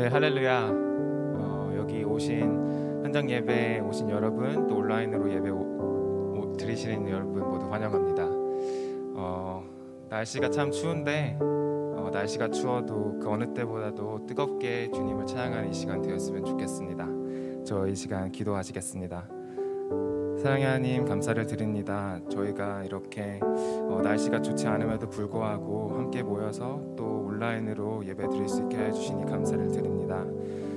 네, 할렐루야. 여기 오신 현장 예배에 오신 여러분, 또 온라인으로 예배 드리시는 여러분 모두 환영합니다. 날씨가 참 추운데 날씨가 추워도 그 어느 때보다도 뜨겁게 주님을 찬양하는 이 시간 되었으면 좋겠습니다. 저 이 시간 기도하시겠습니다. 사랑의 하나님, 감사를 드립니다. 저희가 이렇게 날씨가 좋지 않음에도 불구하고 함께 모여서 또 온라인으로 예배 드릴 수 있게 해주시니 감사를 드립니다.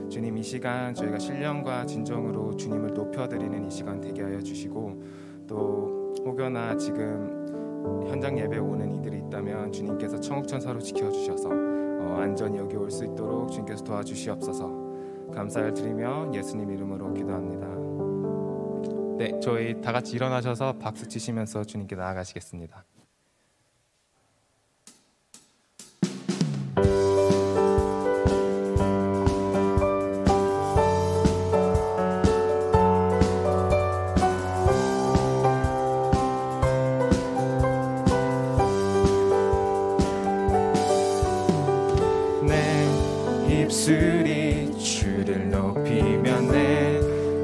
주님, 이 시간 저희가 신령과 진정으로 주님을 높여드리는 이 시간 되게 하여 주시고, 또 혹여나 지금 현장 예배 오는 이들이 있다면 주님께서 청옥천사로 지켜주셔서 안전히 여기 올 수 있도록 주님께서 도와주시옵소서. 감사를 드리며 예수님 이름으로 기도합니다. 네, 저희 다 같이 일어나셔서 박수 치시면서 주님께 나아가시겠습니다. 내 입술이 주를 높이면 내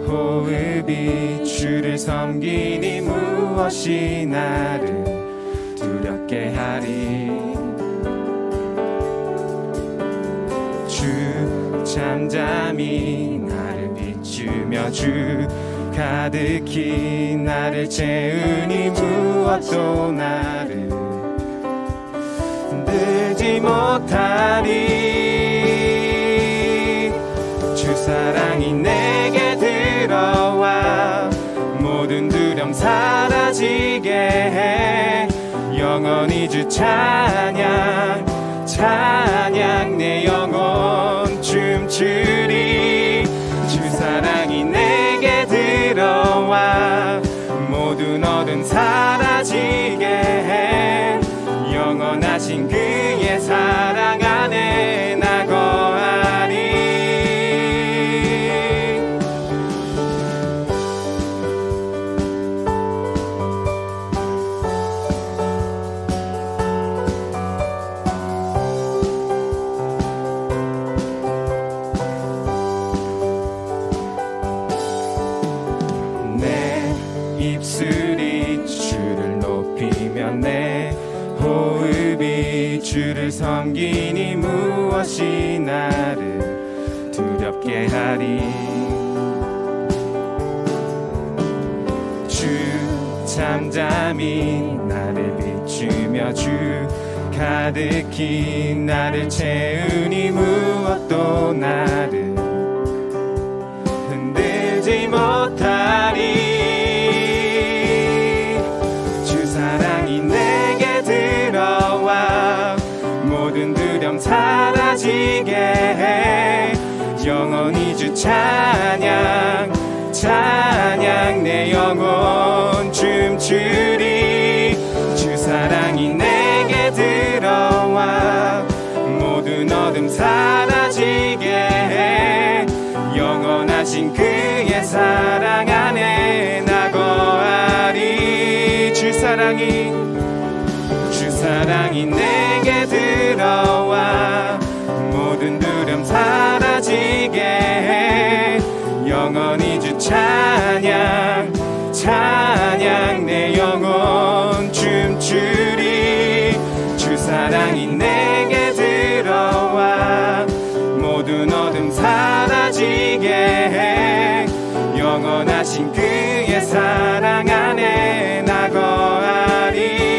호흡이 주를 섬기니 무엇이 나를 두렵게 하리. 주 잠잠히 나를 비추며 주 가득히 나를 채우니 무엇도 나를 흔들지 못하리. 주 사랑이 내게 들어와 모든 두려움 사라지게 해. 영원히 주 찬양 찬양 내 영혼 춤추리. 주 사랑이 내게 들어와 모든 어둠 사라지게 해. 영원하신 그의 사랑 안에 나 거하리. 입술이 주를 높이면 내 호흡이 주를 섬기니 무엇이 나를 두렵게 하리. 주 잠잠히 나를 비추며 주 가득히 나를 채우니 무엇도 나를 흔들지 못하리. 모든 두려움 사라지게 해. 영원히 주 찬양 찬양 내 영혼 춤추리. 주 사랑이 내게 들어와 모든 어둠 사라지게 해. 영원하신 그의 사랑 안에 나 거하리. 주 사랑이 내게 들어와 모든 두려움 사라지게 해. 영원히 주 찬양 찬양 내 영혼 춤추리. 주 사랑이 내게 들어와 모든 어둠 사라지게 해. 영원하신 그의 사랑 안에 나 거하리.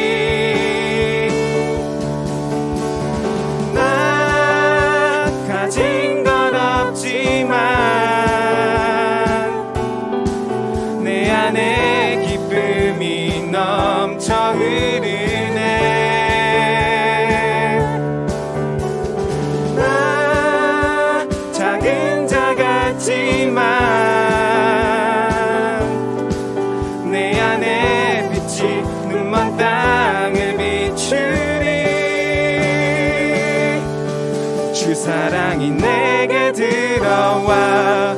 가진 건 없지만 내 안에 기쁨이 넘쳐 흐르네. 나 작은 자 같지만 내 안에 빛이 눈먼 땅을 비추리. 주 사랑이 내게 들어와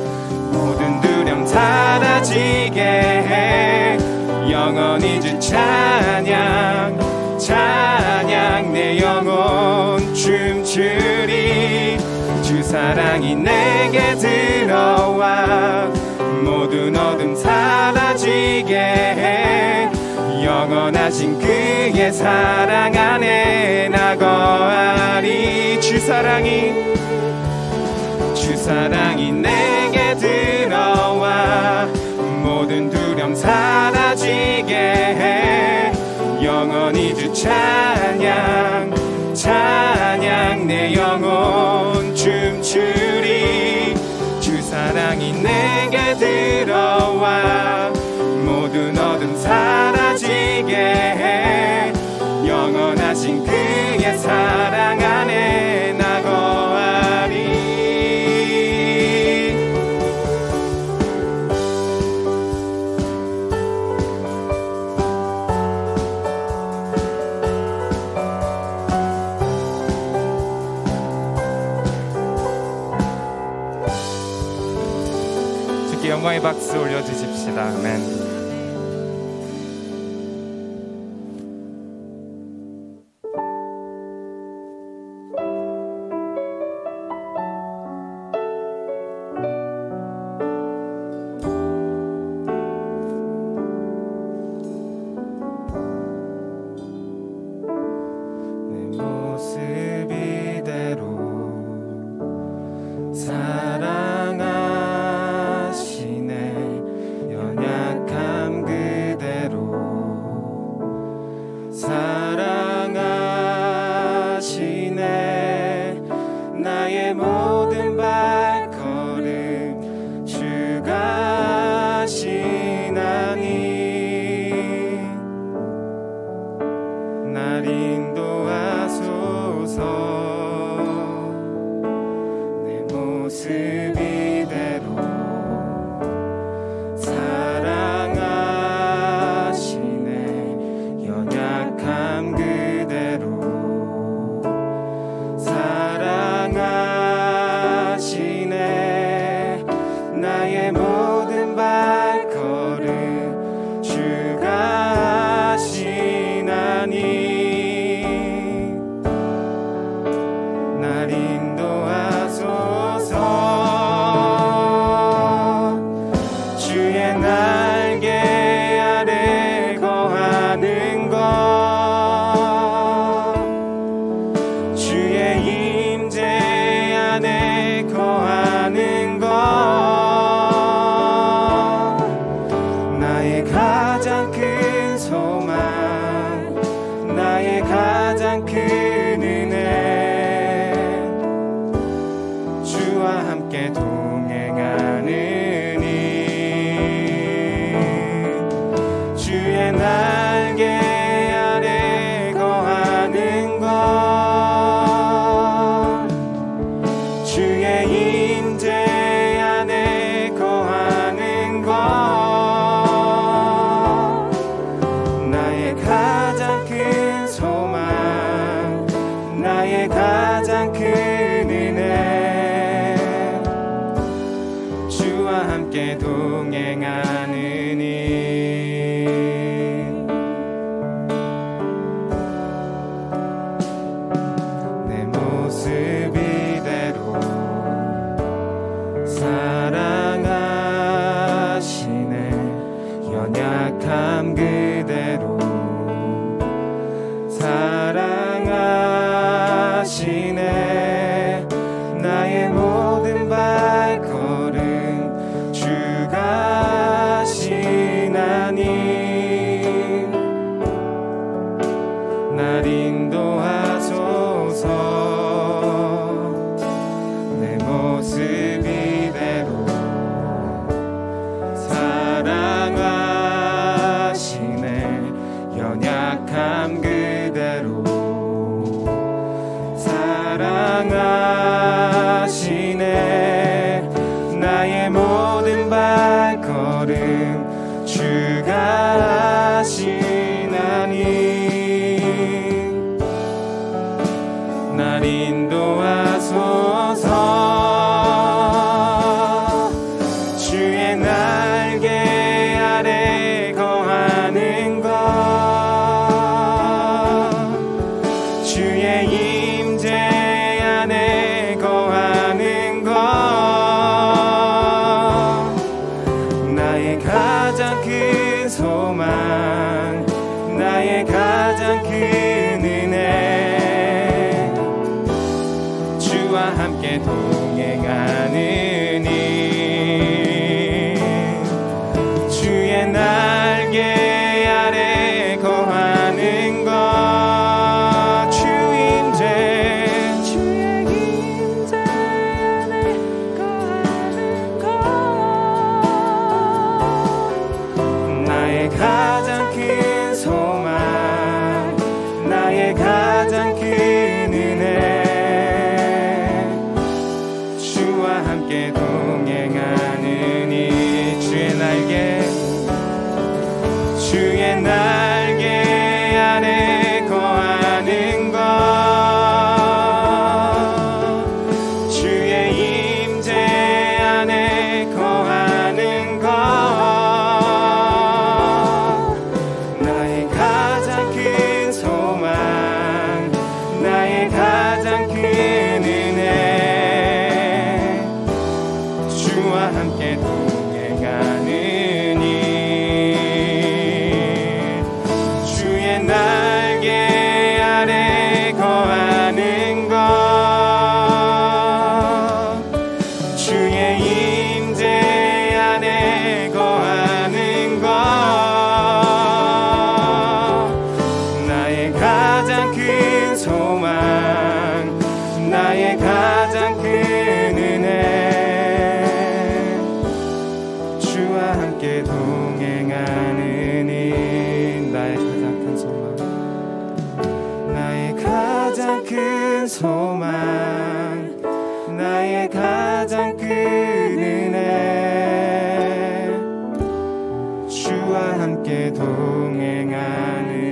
모든 두려움 사라지게 해. 영원히 주 찬양 찬양 내 영혼 춤추리. 주 사랑이 내게 들어와 모든 어둠 사라지게 해. 영원하신 그의 사랑 안에 나 거하리. 주 사랑이 내게 들어와 모든 두려움 사라지게 해. 영원히 주 찬양 내 영혼 춤추리. 주 사랑이 내게 들어와 모든 어둠 사라지게 해. 영원하신 그의 사랑 안에 나 거하리. 주께 영광의 박수 올려주십시다. 아멘. 주의 임재 안에 거하는 것 은혜 주와 함께 동행하느니 주의 날개 아래 거하는 것 주의 임재 안에 거하는 것 나의 가장 큰 소망 나의 가장 큰 은혜 주와 함께 동행하느니 주의 날개 아래 거하는 것 주의 임재 안에 거하는 것 나의 가장 큰 소망 나의 가장 큰 은혜 주와 함께 동행하느니 주의 날개 아래 거하는 것 주의 임재 안에 거하는 것 나의 가장 큰 소망 나의 가장 큰 은혜 주와 함께 동행하느니 나의 가장 큰 소망 나의 가장 큰 소망 나의 가장 큰 은혜 주와 함께 동행하느니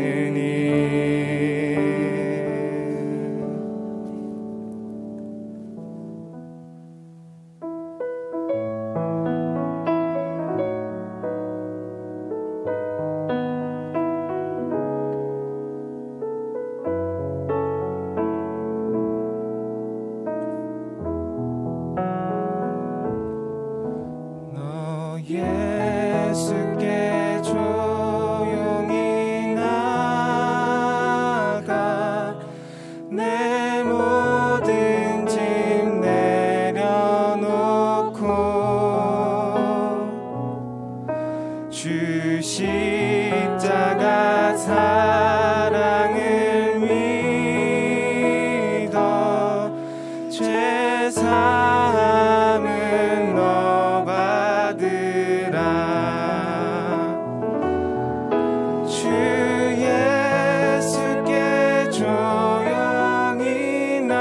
너 예수께 조용히 나가 내 모든 짐 내려놓고 주 십자가 사랑을 믿어 죄 사함은 너 받으라 주 예수께 조용히 나가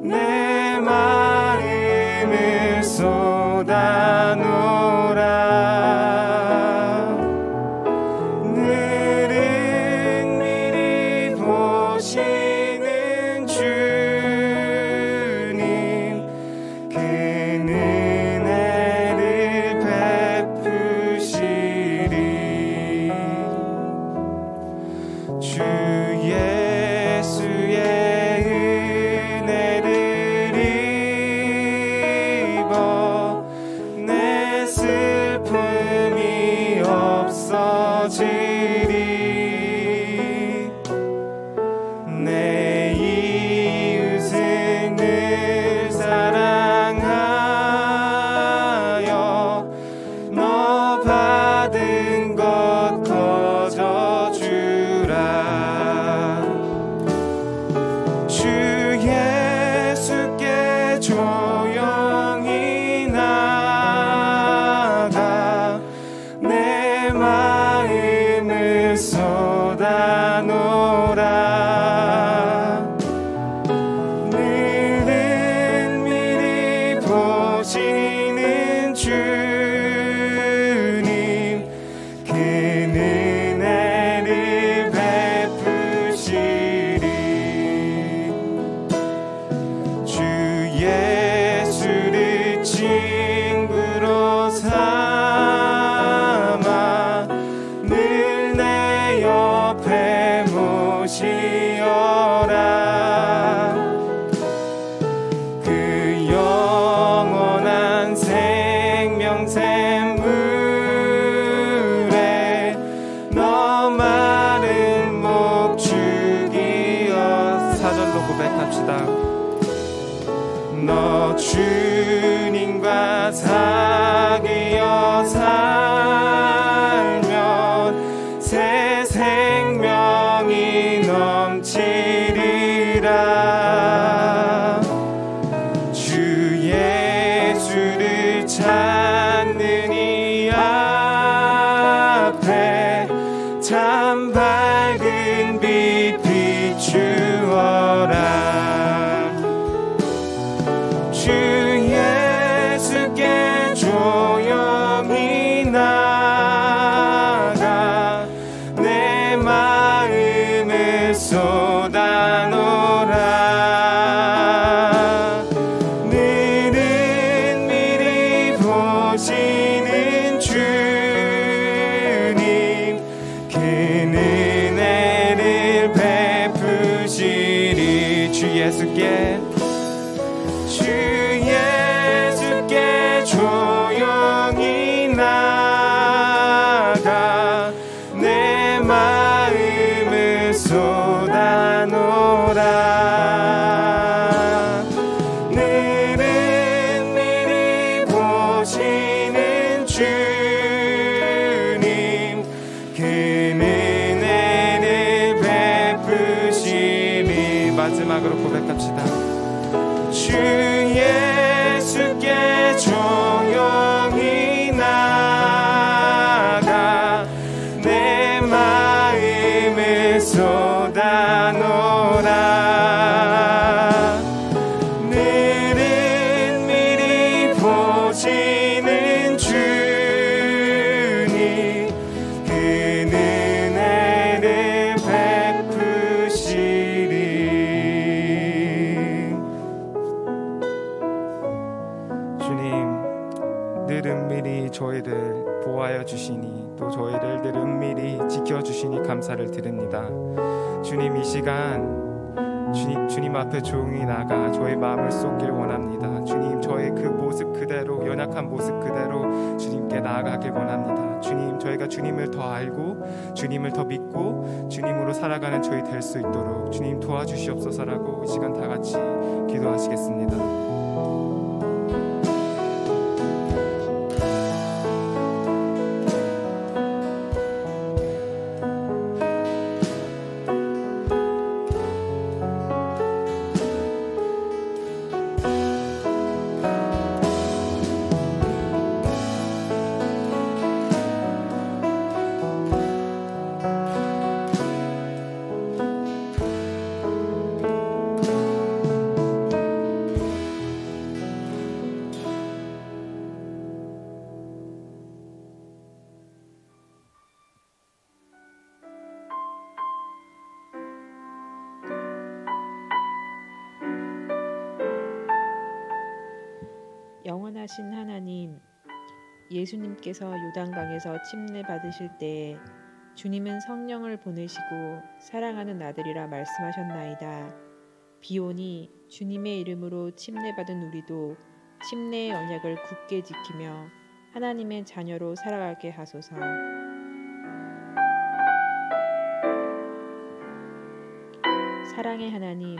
내 마음을 쏟아놓으라 늘은 미리 보시는 주님 그 은혜를 베푸시리 주 예수의 은혜를 입어 내 슬픔이 없어지리 내 이웃을 늘 사랑하여 너 받은 것 거저주라 주 예수께 조용히 나가 내 마음을 쏟아놓으라 늘은 미리 보시는 주님 그 은혜를 베푸시리 주 예수를 친구로 삼아 늘 내 옆에 모시어라 그 영원한 생명 사귀어 살면 새 생명이 넘치리라. 주 예수를 찾는 이 앞에 참 밝은 빛 비추어라. 주 예수께 조용히 나가 내 마음을 쏟아놓으라. 늘은 미리 보시는 주님, 그는 은혜를 베푸시리. 주 예수께 조용히 나가 내 마음을 쏟아놓으라. 늘은 미리 보시는 주님, 그는 은혜를 베푸시리. 마지막으로 고백합시다. 주 예수께 조용히 나가 내 마음을 쏟아놓으라. 늘은 미리 보시는 주님, 그는 은혜를 베푸시리. 주님, 늘 은밀히 저희를 보호하여 주시니 또 저희를 늘 은밀히 지켜주시니 감사를 드립니다. 주님, 이 시간 주님 앞에 조용히 나가 저희 마음을 쏟길 원합니다. 주님, 저의 그 모습 그대로, 연약한 모습 그대로 주님께 나아가길 원합니다. 주님, 저희가 주님을 더 알고 주님을 더 믿고 주님으로 살아가는 저희 될 수 있도록 주님 도와주시옵소서라고 이 시간 다 같이 기도하시겠습니다. 영원하신 하나님, 예수님께서 요단강에서 침례 받으실 때에 주님은 성령을 보내시고 사랑하는 아들이라 말씀하셨나이다. 비오니 주님의 이름으로 침례 받은 우리도 침례의 언약을 굳게 지키며 하나님의 자녀로 살아가게 하소서. 사랑의 하나님,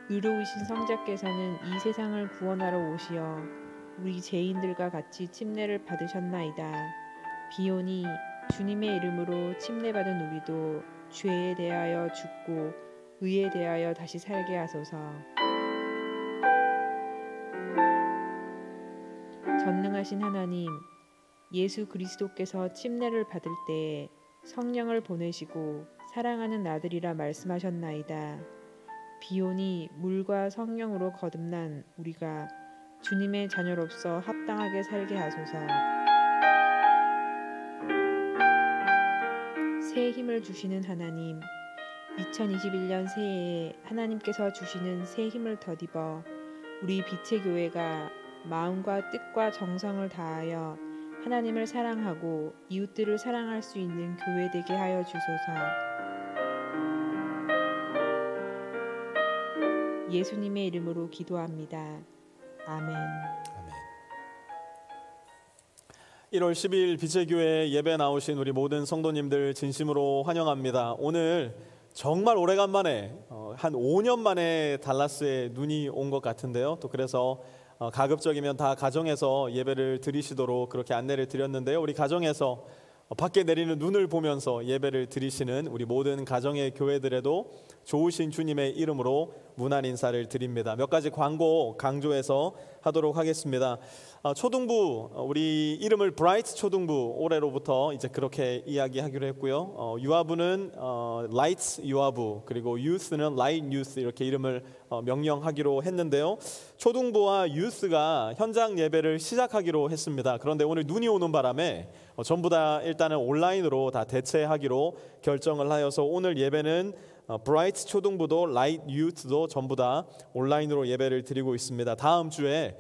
의로우신 성자께서는 이 세상을 구원하러 오시어 우리 죄인들과 같이 침례를 받으셨나이다. 비오니 주님의 이름으로 침례받은 우리도 죄에 대하여 죽고 의에 대하여 다시 살게 하소서. 전능하신 하나님, 예수 그리스도께서 침례를 받을 때에 성령을 보내시고 사랑하는 아들이라 말씀하셨나이다. 비오니 물과 성령으로 거듭난 우리가 주님의 자녀로서 합당하게 살게 하소서. 새 힘을 주시는 하나님, 2021년 새해에 하나님께서 주시는 새 힘을 덧입어 우리 빛의 교회가 마음과 뜻과 정성을 다하여 하나님을 사랑하고 이웃들을 사랑할 수 있는 교회 되게 하여 주소서. 예수님의 이름으로 기도합니다. 아멘. 1월 10일 빛의 교회 예배 나오신 우리 모든 성도님들 진심으로 환영합니다. 오늘 정말 오래간만에 한 5년 만에 달라스에 눈이 온 것 같은데요. 또 그래서 가급적이면 다 가정에서 예배를 드리시도록 그렇게 안내를 드렸는데요. 우리 가정에서 밖에 내리는 눈을 보면서 예배를 드리시는 우리 모든 가정의 교회들에도 좋으신 주님의 이름으로 문안 인사를 드립니다. 몇 가지 광고 강조해서 하도록 하겠습니다. 초등부, 우리 이름을 브라이트 초등부 올해로부터 이제 그렇게 이야기하기로 했고요. 유아부는 라이트 유아부, 그리고 유스는 라이트 유스, 이렇게 이름을 명령하기로 했는데요. 초등부와 유스가 현장 예배를 시작하기로 했습니다. 그런데 오늘 눈이 오는 바람에 전부 다 일단은 온라인으로 다 대체하기로 결정을 하여서 오늘 예배는 브라이트 초등부도 라이트 유스도 전부 다 온라인으로 예배를 드리고 있습니다. 다음 주에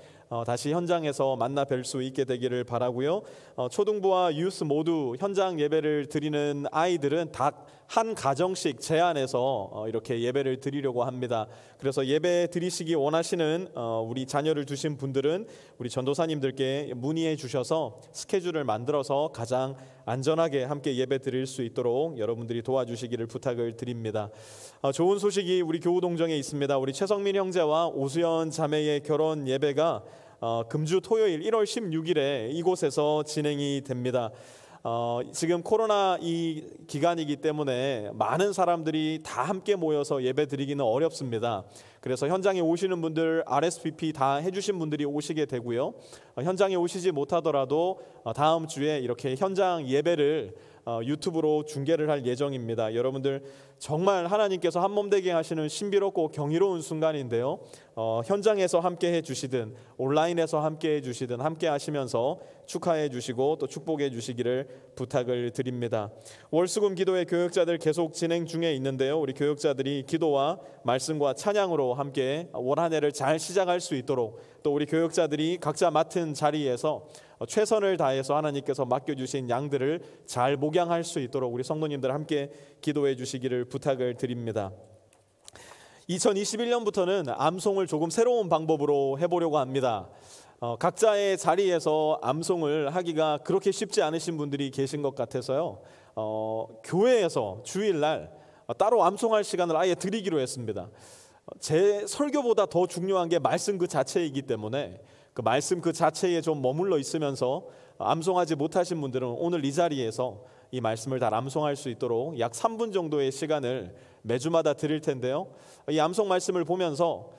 다시 현장에서 만나 뵐 수 있게 되기를 바라고요. 초등부와 유스 모두 현장 예배를 드리는 아이들은 다 한 가정씩 제한해서 이렇게 예배를 드리려고 합니다. 그래서 예배 드리시기 원하시는 우리 자녀를 두신 분들은 우리 전도사님들께 문의해 주셔서 스케줄을 만들어서 가장 안전하게 함께 예배 드릴 수 있도록 여러분들이 도와주시기를 부탁을 드립니다. 좋은 소식이 우리 교우동정에 있습니다. 우리 최성민 형제와 오수연 자매의 결혼 예배가 금주 토요일 1월 16일에 이곳에서 진행이 됩니다. 지금 코로나 이 기간이기 때문에 많은 사람들이 다 함께 모여서 예배 드리기는 어렵습니다. 그래서 현장에 오시는 분들 RSVP 다 해주신 분들이 오시게 되고요. 현장에 오시지 못하더라도 다음 주에 이렇게 현장 예배를 유튜브로 중계를 할 예정입니다. 여러분들 정말 하나님께서 한몸되게 하시는 신비롭고 경이로운 순간인데요. 현장에서 함께 해주시든 온라인에서 함께 해주시든 함께 하시면서 축하해 주시고 또 축복해 주시기를 부탁을 드립니다. 월수금 기도회 교역자들 계속 진행 중에 있는데요. 우리 교역자들이 기도와 말씀과 찬양으로 함께 올 한 해를 잘 시작할 수 있도록, 또 우리 교역자들이 각자 맡은 자리에서 최선을 다해서 하나님께서 맡겨주신 양들을 잘 목양할 수 있도록 우리 성도님들 함께 기도해 주시기를 부탁을 드립니다. 2021년부터는 암송을 조금 새로운 방법으로 해보려고 합니다. 각자의 자리에서 암송을 하기가 그렇게 쉽지 않으신 분들이 계신 것 같아서요. 교회에서 주일날 따로 암송할 시간을 아예 드리기로 했습니다. 제 설교보다 더 중요한 게 말씀 그 자체이기 때문에 그 말씀 그 자체에 좀 머물러 있으면서 암송하지 못하신 분들은 오늘 이 자리에서 이 말씀을 다 암송할 수 있도록 약 3분 정도의 시간을 매주마다 드릴 텐데요. 이 암송 말씀을 보면서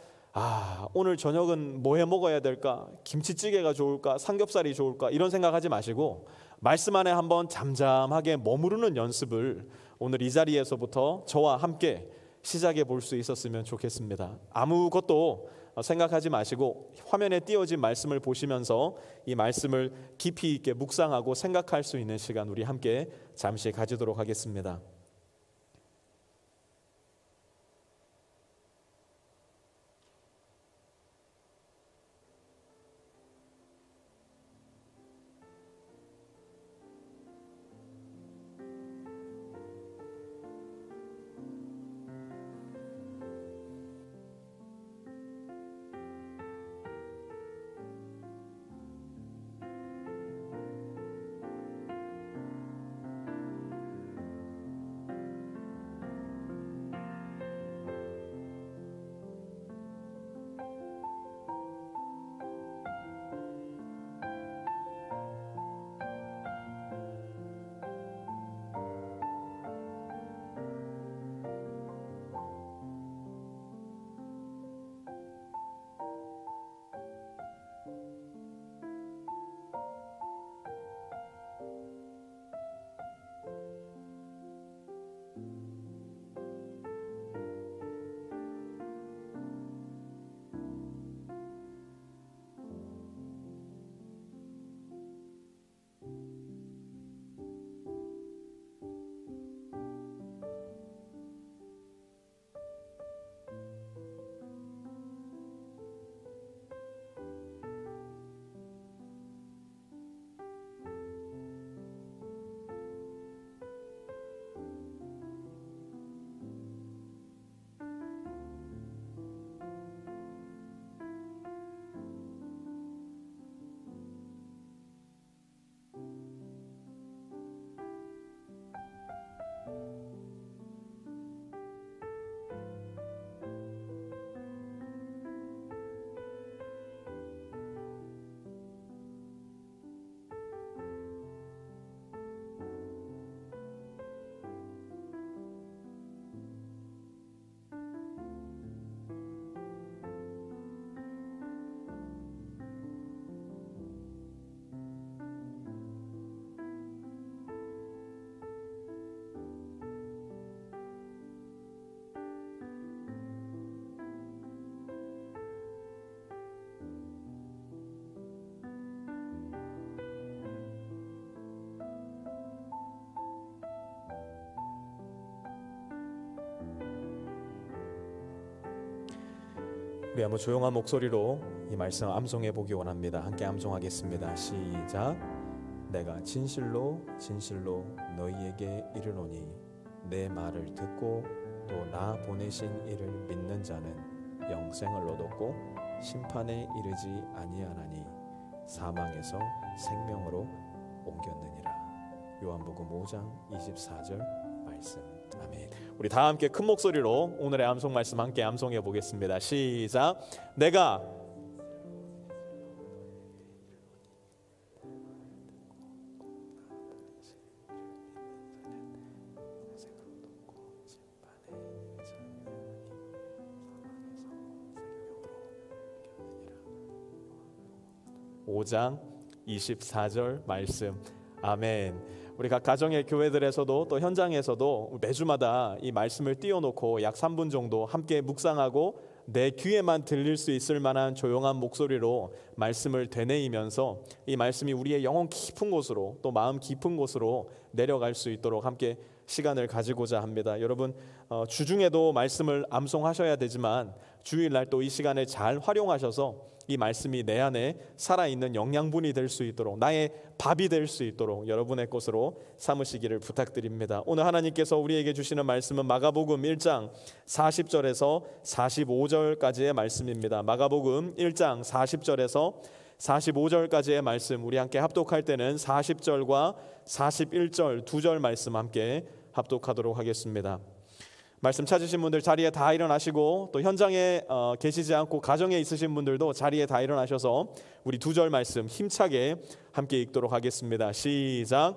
오늘 저녁은 뭐 해 먹어야 될까? 김치찌개가 좋을까? 삼겹살이 좋을까? 이런 생각하지 마시고 말씀 안에 한번 잠잠하게 머무르는 연습을 오늘 이 자리에서부터 저와 함께 시작해 볼 수 있었으면 좋겠습니다. 아무것도 생각하지 마시고 화면에 띄어진 말씀을 보시면서 이 말씀을 깊이 있게 묵상하고 생각할 수 있는 시간 우리 함께 잠시 가지도록 하겠습니다. 우리 한번 조용한 목소리로 이 말씀 암송해 보기 원합니다. 함께 암송하겠습니다. 시작. 내가 진실로 진실로 너희에게 이르노니 내 말을 듣고 또 나 보내신 이를 믿는 자는 영생을 얻었고 심판에 이르지 아니하나니 사망에서 생명으로 옮겼느니라. 요한복음 5장 24절 말씀. 아멘. 우리 다 함께 큰 목소리로 오늘의 암송 말씀 함께 암송해 보겠습니다. 시작. 내가 (5장 24절) 말씀. 아멘. 우리 각 가정의 교회들에서도 또 현장에서도 매주마다 이 말씀을 띄워놓고 약 3분 정도 함께 묵상하고 내 귀에만 들릴 수 있을 만한 조용한 목소리로 말씀을 되뇌이면서 이 말씀이 우리의 영혼 깊은 곳으로 또 마음 깊은 곳으로 내려갈 수 있도록 함께 시간을 가지고자 합니다. 여러분 주중에도 말씀을 암송하셔야 되지만 주일날 또 이 시간을 잘 활용하셔서 이 말씀이 내 안에 살아있는 영양분이 될 수 있도록 나의 밥이 될 수 있도록 여러분의 것으로 삼으시기를 부탁드립니다. 오늘 하나님께서 우리에게 주시는 말씀은 마가복음 1장 40절에서 45절까지의 말씀입니다. 마가복음 1장 40절에서 45절까지의 말씀, 우리 함께 합독할 때는 40절과 41절 두 절 말씀 함께 합독하도록 하겠습니다. 말씀 찾으신 분들 자리에 다 일어나시고 또 현장에 계시지 않고 가정에 있으신 분들도 자리에 다 일어나셔서 우리 두 절 말씀 힘차게 함께 읽도록 하겠습니다. 시작.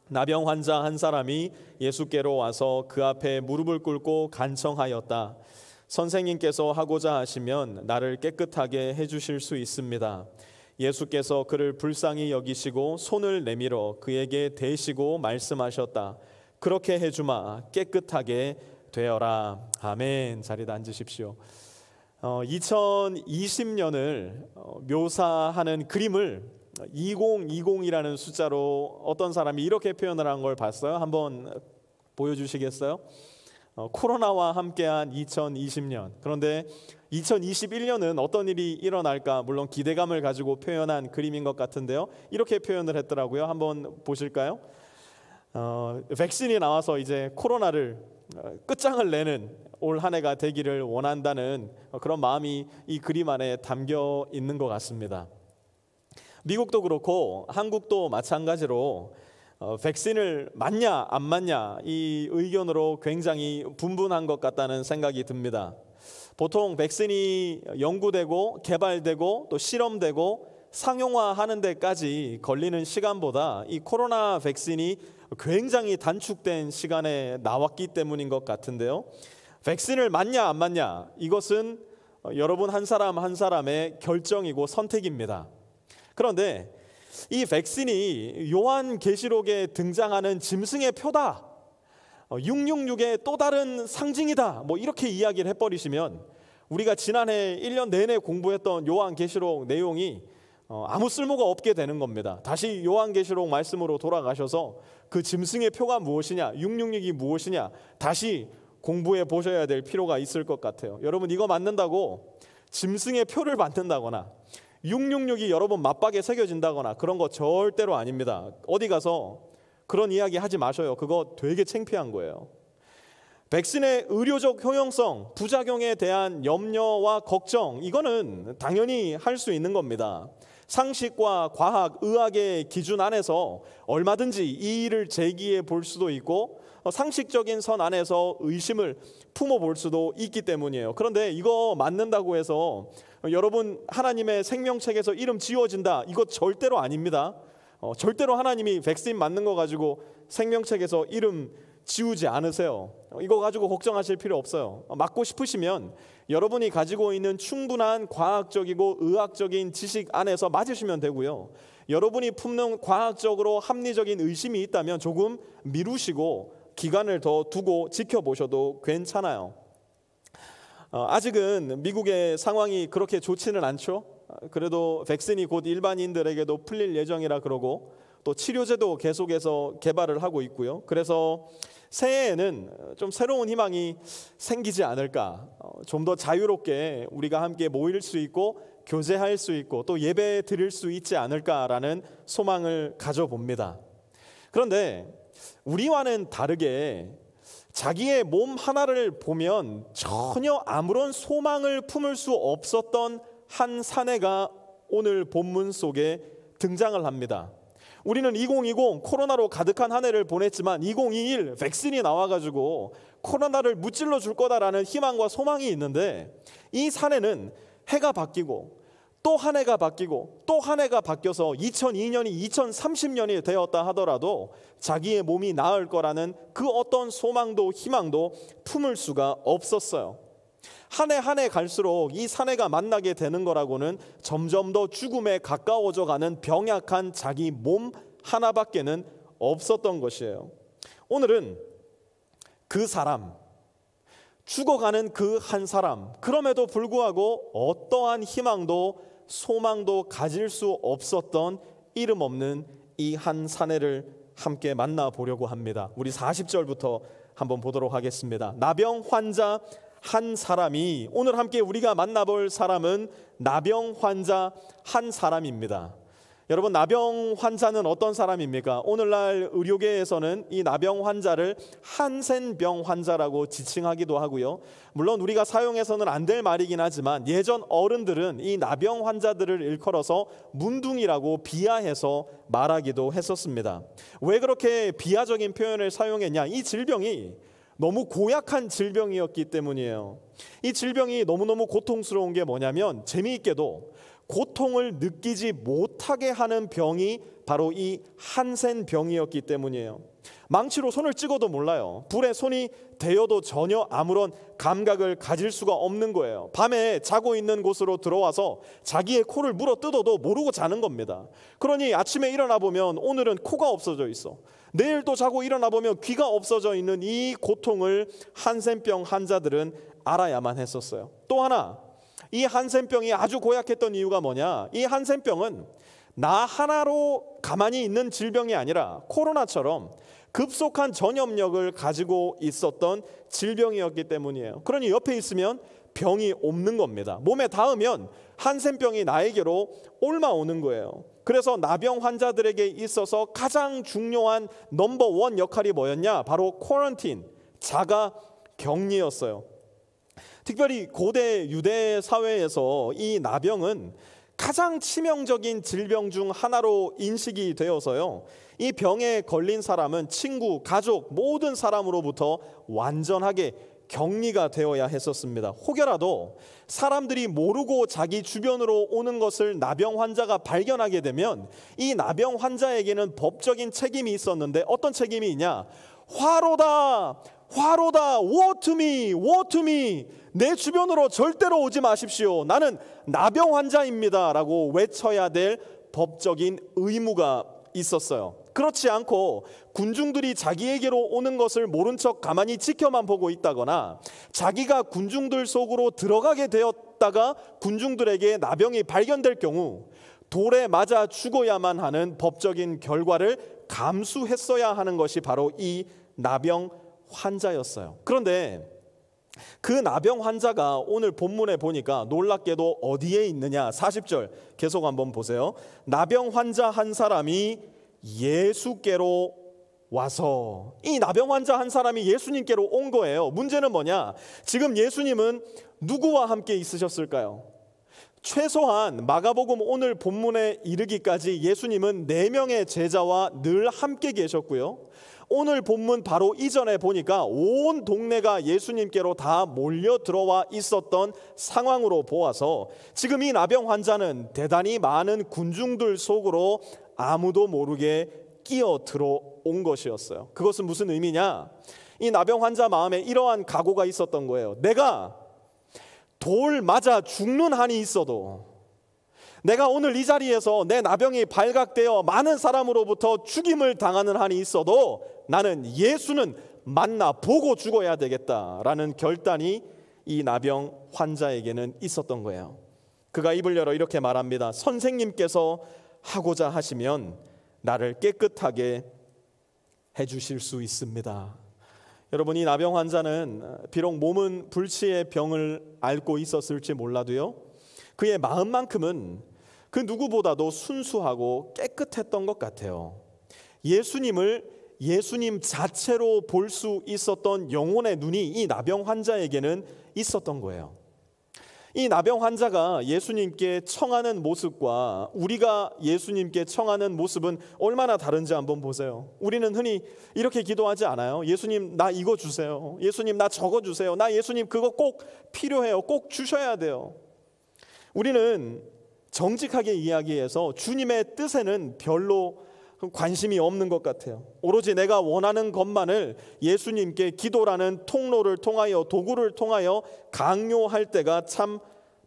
나병 환자 한 사람이 예수께로 와서 그 앞에 무릎을 꿇고 간청하였다. 선생님께서 하고자 하시면 나를 깨끗하게 해주실 수 있습니다. 예수께서 그를 불쌍히 여기시고 손을 내밀어 그에게 대시고 말씀하셨다. 그렇게 해주마, 깨끗하게 되어라. 아멘. 자리에 앉으십시오. 2020년을 묘사하는 그림을 2020이라는 숫자로 어떤 사람이 이렇게 표현을 한 걸 봤어요. 한번 보여주시겠어요? 코로나와 함께한 2020년. 그런데 2021년은 어떤 일이 일어날까? 물론 기대감을 가지고 표현한 그림인 것 같은데요. 이렇게 표현을 했더라고요. 한번 보실까요? 백신이 나와서 이제 코로나를 끝장을 내는 올 한 해가 되기를 원한다는 그런 마음이 이 그림 안에 담겨 있는 것 같습니다. 미국도 그렇고 한국도 마찬가지로 백신을 맞냐 안 맞냐 이 의견으로 굉장히 분분한 것 같다는 생각이 듭니다. 보통 백신이 연구되고 개발되고 또 실험되고 상용화하는 데까지 걸리는 시간보다 이 코로나 백신이 굉장히 단축된 시간에 나왔기 때문인 것 같은데요. 백신을 맞냐 안 맞냐 이것은 여러분 한 사람 한 사람의 결정이고 선택입니다. 그런데 이 백신이 요한계시록에 등장하는 짐승의 표다, 666의 또 다른 상징이다, 뭐 이렇게 이야기를 해버리시면 우리가 지난해 1년 내내 공부했던 요한계시록 내용이 아무 쓸모가 없게 되는 겁니다. 다시 요한계시록 말씀으로 돌아가셔서 그 짐승의 표가 무엇이냐, 666이 무엇이냐 다시 공부해 보셔야 될 필요가 있을 것 같아요. 여러분 이거 맞는다고 짐승의 표를 받는다거나 666이 여러분 맞박에 새겨진다거나 그런 거 절대로 아닙니다. 어디 가서 그런 이야기 하지 마셔요. 그거 되게 창피한 거예요. 백신의 의료적 효용성, 부작용에 대한 염려와 걱정, 이거는 당연히 할 수 있는 겁니다. 상식과 과학, 의학의 기준 안에서 얼마든지 이 일을 제기해 볼 수도 있고 상식적인 선 안에서 의심을 품어볼 수도 있기 때문이에요. 그런데 이거 맞는다고 해서 여러분 하나님의 생명책에서 이름 지워진다, 이거 절대로 아닙니다. 절대로 하나님이 백신 맞는 거 가지고 생명책에서 이름 지우지 않으세요. 이거 가지고 걱정하실 필요 없어요. 맞고 싶으시면 여러분이 가지고 있는 충분한 과학적이고 의학적인 지식 안에서 맞으시면 되고요. 여러분이 품는 과학적으로 합리적인 의심이 있다면 조금 미루시고 기간을 더 두고 지켜보셔도 괜찮아요. 아직은 미국의 상황이 그렇게 좋지는 않죠. 그래도 백신이 곧 일반인들에게도 풀릴 예정이라 그러고 또 치료제도 계속해서 개발을 하고 있고요. 그래서 새해에는 좀 새로운 희망이 생기지 않을까, 좀 더 자유롭게 우리가 함께 모일 수 있고 교제할 수 있고 또 예배 드릴 수 있지 않을까라는 소망을 가져봅니다. 그런데 우리와는 다르게 자기의 몸 하나를 보면 전혀 아무런 소망을 품을 수 없었던 한 사내가 오늘 본문 속에 등장을 합니다. 우리는 2020 코로나로 가득한 한 해를 보냈지만 2021 백신이 나와가지고 코로나를 무찔러 줄 거다라는 희망과 소망이 있는데, 이 사내는 해가 바뀌고 또 한 해가 바뀌고 또 한 해가 바뀌어서 2002년이 2030년이 되었다 하더라도 자기의 몸이 나을 거라는 그 어떤 소망도 희망도 품을 수가 없었어요. 한 해 한 해 갈수록 이 사내가 만나게 되는 거라고는 점점 더 죽음에 가까워져 가는 병약한 자기 몸 하나밖에는 없었던 것이에요. 오늘은 그 사람, 죽어가는 그 한 사람, 그럼에도 불구하고 어떠한 희망도 소망도 가질 수 없었던 이름 없는 이 한 사내를 함께 만나보려고 합니다. 우리 40절부터 한번 보도록 하겠습니다. 나병 환자 한 사람이, 오늘 함께 우리가 만나볼 사람은 나병 환자 한 사람입니다. 여러분, 나병 환자는 어떤 사람입니까? 오늘날 의료계에서는 이 나병 환자를 한센병 환자라고 지칭하기도 하고요. 물론 우리가 사용해서는 안 될 말이긴 하지만 예전 어른들은 이 나병 환자들을 일컬어서 문둥이라고 비하해서 말하기도 했었습니다. 왜 그렇게 비하적인 표현을 사용했냐? 이 질병이 너무 고약한 질병이었기 때문이에요. 이 질병이 너무너무 고통스러운 게 뭐냐면, 재미있게도 고통을 느끼지 못하게 하는 병이 바로 이 한센병이었기 때문이에요. 망치로 손을 찍어도 몰라요. 불에 손이 데여도 전혀 아무런 감각을 가질 수가 없는 거예요. 밤에 자고 있는 곳으로 들어와서 자기의 코를 물어 뜯어도 모르고 자는 겁니다. 그러니 아침에 일어나 보면 오늘은 코가 없어져 있어, 내일 또 자고 일어나 보면 귀가 없어져 있는 이 고통을 한센병 환자들은 알아야만 했었어요. 또 하나, 이 한센병이 아주 고약했던 이유가 뭐냐? 이 한센병은 나 하나로 가만히 있는 질병이 아니라 코로나처럼 급속한 전염력을 가지고 있었던 질병이었기 때문이에요. 그러니 옆에 있으면 병이 옮는 겁니다. 몸에 닿으면 한센병이 나에게로 옮아오는 거예요. 그래서 나병 환자들에게 있어서 가장 중요한 넘버원 역할이 뭐였냐? 바로 쿼런틴, 자가 격리였어요. 특별히 고대 유대 사회에서 이 나병은 가장 치명적인 질병 중 하나로 인식이 되어서요, 이 병에 걸린 사람은 친구, 가족, 모든 사람으로부터 완전하게 격리가 되어야 했었습니다. 혹여라도 사람들이 모르고 자기 주변으로 오는 것을 나병 환자가 발견하게 되면 이 나병 환자에게는 법적인 책임이 있었는데, 어떤 책임이 있냐? 화로다, 화로다, woe to me, woe to me, 내 주변으로 절대로 오지 마십시오, 나는 나병 환자입니다 라고 외쳐야 될 법적인 의무가 있었어요. 그렇지 않고 군중들이 자기에게로 오는 것을 모른 척 가만히 지켜만 보고 있다거나 자기가 군중들 속으로 들어가게 되었다가 군중들에게 나병이 발견될 경우 돌에 맞아 죽어야만 하는 법적인 결과를 감수했어야 하는 것이 바로 이 나병 환자였어요. 그런데 그 나병 환자가 오늘 본문에 보니까 놀랍게도 어디에 있느냐? 40절 계속 한번 보세요. 나병 환자 한 사람이 예수께로 와서, 이 나병 환자 한 사람이 예수님께로 온 거예요. 문제는 뭐냐? 지금 예수님은 누구와 함께 있으셨을까요? 최소한 마가복음 오늘 본문에 이르기까지 예수님은 4명의 제자와 늘 함께 계셨고요. 오늘 본문 바로 이전에 보니까 온 동네가 예수님께로 다 몰려 들어와 있었던 상황으로 보아서 지금 이 나병 환자는 대단히 많은 군중들 속으로 아무도 모르게 끼어 들어온 것이었어요. 그것은 무슨 의미냐? 이 나병 환자 마음에 이러한 각오가 있었던 거예요. 내가 돌 맞아 죽는 한이 있어도, 내가 오늘 이 자리에서 내 나병이 발각되어 많은 사람으로부터 죽임을 당하는 한이 있어도 나는 예수는 만나보고 죽어야 되겠다라는 결단이 이 나병 환자에게는 있었던 거예요. 그가 입을 열어 이렇게 말합니다. 선생님께서 하고자 하시면 나를 깨끗하게 해주실 수 있습니다. 여러분, 이 나병 환자는 비록 몸은 불치의 병을 앓고 있었을지 몰라도요, 그의 마음만큼은 그 누구보다도 순수하고 깨끗했던 것 같아요. 예수님을 예수님 자체로 볼 수 있었던 영혼의 눈이 이 나병 환자에게는 있었던 거예요. 이 나병 환자가 예수님께 청하는 모습과 우리가 예수님께 청하는 모습은 얼마나 다른지 한번 보세요. 우리는 흔히 이렇게 기도하지 않아요? 예수님, 나 이거 주세요. 예수님, 나 저거 주세요. 나 예수님 그거 꼭 필요해요. 꼭 주셔야 돼요. 우리는 정직하게 이야기해서 주님의 뜻에는 별로 관심이 없는 것 같아요. 오로지 내가 원하는 것만을 예수님께 기도라는 통로를 통하여, 도구를 통하여 강요할 때가 참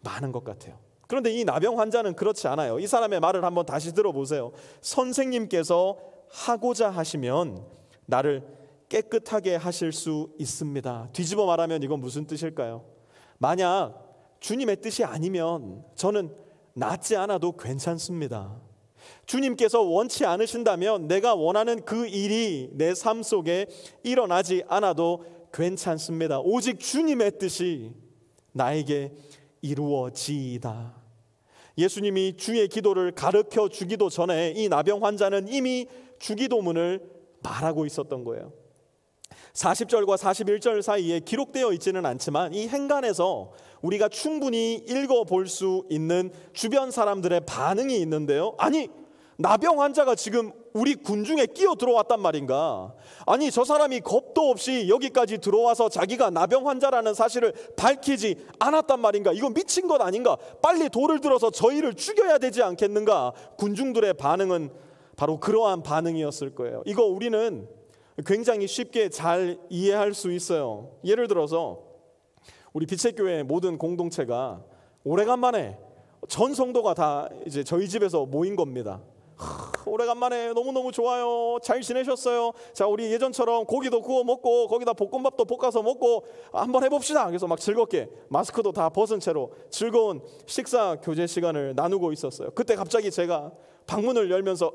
많은 것 같아요. 그런데 이 나병 환자는 그렇지 않아요. 이 사람의 말을 한번 다시 들어보세요. 선생님께서 하고자 하시면 나를 깨끗하게 하실 수 있습니다. 뒤집어 말하면 이건 무슨 뜻일까요? 만약 주님의 뜻이 아니면 저는 낫지 않아도 괜찮습니다. 주님께서 원치 않으신다면 내가 원하는 그 일이 내 삶 속에 일어나지 않아도 괜찮습니다. 오직 주님의 뜻이 나에게 이루어지이다. 예수님이 주의 기도를 가르쳐 주기도 전에 이 나병 환자는 이미 주기도문을 말하고 있었던 거예요. 40절과 41절 사이에 기록되어 있지는 않지만 이 행간에서 우리가 충분히 읽어볼 수 있는 주변 사람들의 반응이 있는데요. 아니, 나병 환자가 지금 우리 군중에 끼어 들어왔단 말인가? 아니, 저 사람이 겁도 없이 여기까지 들어와서 자기가 나병 환자라는 사실을 밝히지 않았단 말인가? 이거 미친 것 아닌가? 빨리 돌을 들어서 저희를 죽여야 되지 않겠는가? 군중들의 반응은 바로 그러한 반응이었을 거예요. 이거 우리는 굉장히 쉽게 잘 이해할 수 있어요. 예를 들어서 우리 빛의 교회 모든 공동체가 오래간만에 전 성도가 다 이제 저희 집에서 모인 겁니다. 오래간만에 너무너무 좋아요. 잘 지내셨어요? 자, 우리 예전처럼 고기도 구워 먹고 거기다 볶음밥도 볶아서 먹고 한번 해봅시다. 그래서 막 즐겁게 마스크도 다 벗은 채로 즐거운 식사 교제 시간을 나누고 있었어요. 그때 갑자기 제가 방문을 열면서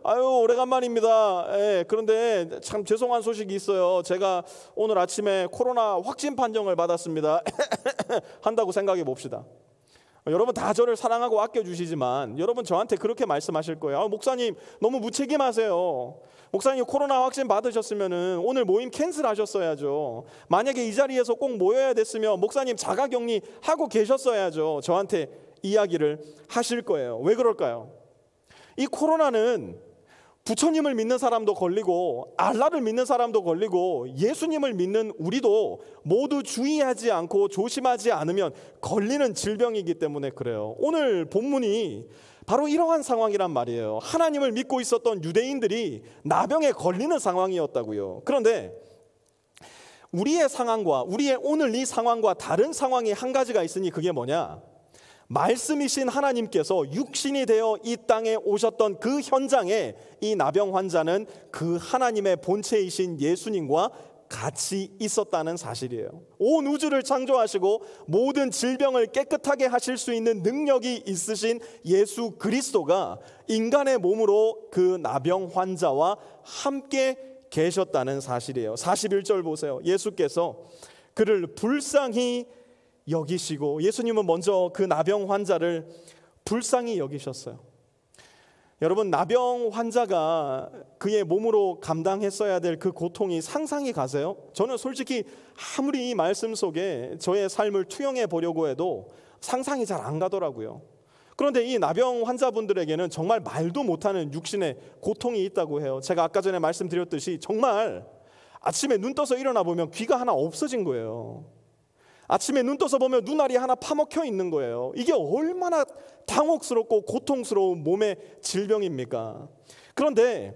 아유 오래간만입니다. 예, 그런데 참 죄송한 소식이 있어요. 제가 오늘 아침에 코로나 확진 판정을 받았습니다. 한다고 생각해 봅시다. 여러분 다 저를 사랑하고 아껴주시지만 여러분 저한테 그렇게 말씀하실 거예요. 목사님 너무 무책임하세요. 목사님 코로나 확진 받으셨으면 오늘 모임 캔슬하셨어야죠. 만약에 이 자리에서 꼭 모여야 됐으면 목사님 자가격리 하고 계셨어야죠. 저한테 이야기를 하실 거예요. 왜 그럴까요? 이 코로나는 부처님을 믿는 사람도 걸리고 알라를 믿는 사람도 걸리고 예수님을 믿는 우리도 모두 주의하지 않고 조심하지 않으면 걸리는 질병이기 때문에 그래요. 오늘 본문이 바로 이러한 상황이란 말이에요. 하나님을 믿고 있었던 유대인들이 나병에 걸리는 상황이었다고요. 그런데 우리의 상황과 우리의 오늘 이 상황과 다른 상황이 한 가지가 있으니 그게 뭐냐? 말씀이신 하나님께서 육신이 되어 이 땅에 오셨던 그 현장에 이 나병 환자는 그 하나님의 본체이신 예수님과 같이 있었다는 사실이에요. 온 우주를 창조하시고 모든 질병을 깨끗하게 하실 수 있는 능력이 있으신 예수 그리스도가 인간의 몸으로 그 나병 환자와 함께 계셨다는 사실이에요. 41절 보세요. 예수께서 그를 불쌍히 여기시고 예수님은 먼저 그 나병 환자를 불쌍히 여기셨어요. 여러분 나병 환자가 그의 몸으로 감당했어야 될 그 고통이 상상이 가세요? 저는 솔직히 아무리 이 말씀 속에 저의 삶을 투영해 보려고 해도 상상이 잘 안 가더라고요. 그런데 이 나병 환자분들에게는 정말 말도 못하는 육신의 고통이 있다고 해요. 제가 아까 전에 말씀드렸듯이 정말 아침에 눈 떠서 일어나 보면 귀가 하나 없어진 거예요. 아침에 눈 떠서 보면 눈알이 하나 파먹혀 있는 거예요. 이게 얼마나 당혹스럽고 고통스러운 몸의 질병입니까? 그런데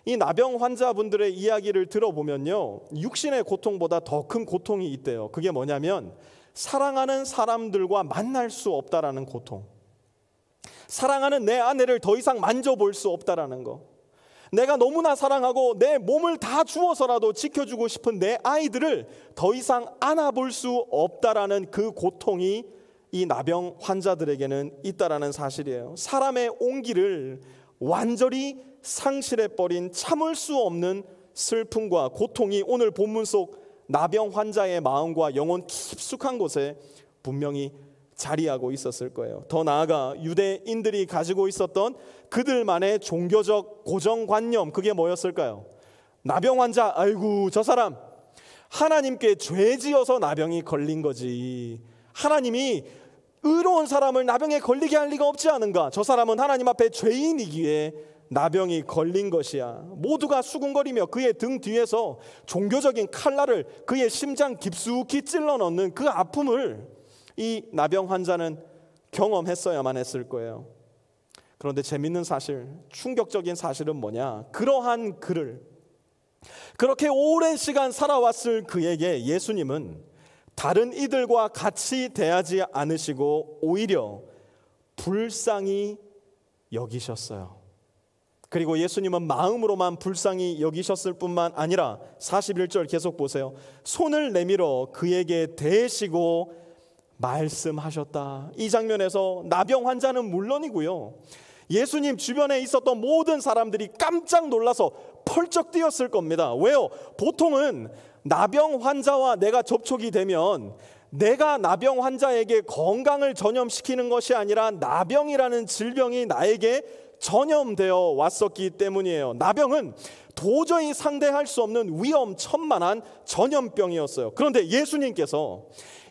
이 나병 환자분들의 이야기를 들어보면요, 육신의 고통보다 더 큰 고통이 있대요. 그게 뭐냐면 사랑하는 사람들과 만날 수 없다라는 고통, 사랑하는 내 아내를 더 이상 만져볼 수 없다라는 거, 내가 너무나 사랑하고 내 몸을 다 주어서라도 지켜주고 싶은 내 아이들을 더 이상 안아볼 수 없다라는 그 고통이 이 나병 환자들에게는 있다라는 사실이에요. 사람의 온기를 완전히 상실해버린 참을 수 없는 슬픔과 고통이 오늘 본문 속 나병 환자의 마음과 영혼 깊숙한 곳에 분명히 자리하고 있었을 거예요. 더 나아가 유대인들이 가지고 있었던 그들만의 종교적 고정관념, 그게 뭐였을까요? 나병 환자, 아이고 저 사람 하나님께 죄 지어서 나병이 걸린 거지, 하나님이 의로운 사람을 나병에 걸리게 할 리가 없지 않은가, 저 사람은 하나님 앞에 죄인이기에 나병이 걸린 것이야. 모두가 수군거리며 그의 등 뒤에서 종교적인 칼날을 그의 심장 깊숙이 찔러 넣는 그 아픔을 이 나병 환자는 경험했어야만 했을 거예요. 그런데 재밌는 사실, 충격적인 사실은 뭐냐? 그러한 그를, 그렇게 오랜 시간 살아왔을 그에게 예수님은 다른 이들과 같이 대하지 않으시고 오히려 불쌍히 여기셨어요. 그리고 예수님은 마음으로만 불쌍히 여기셨을 뿐만 아니라 41절 계속 보세요. 손을 내밀어 그에게 대시고 말씀하셨다. 이 장면에서 나병 환자는 물론이고요, 예수님 주변에 있었던 모든 사람들이 깜짝 놀라서 펄쩍 뛰었을 겁니다. 왜요? 보통은 나병 환자와 내가 접촉이 되면 내가 나병 환자에게 건강을 전염시키는 것이 아니라 나병이라는 질병이 나에게 전염되어 왔었기 때문이에요. 나병은 도저히 상대할 수 없는 위험천만한 전염병이었어요. 그런데 예수님께서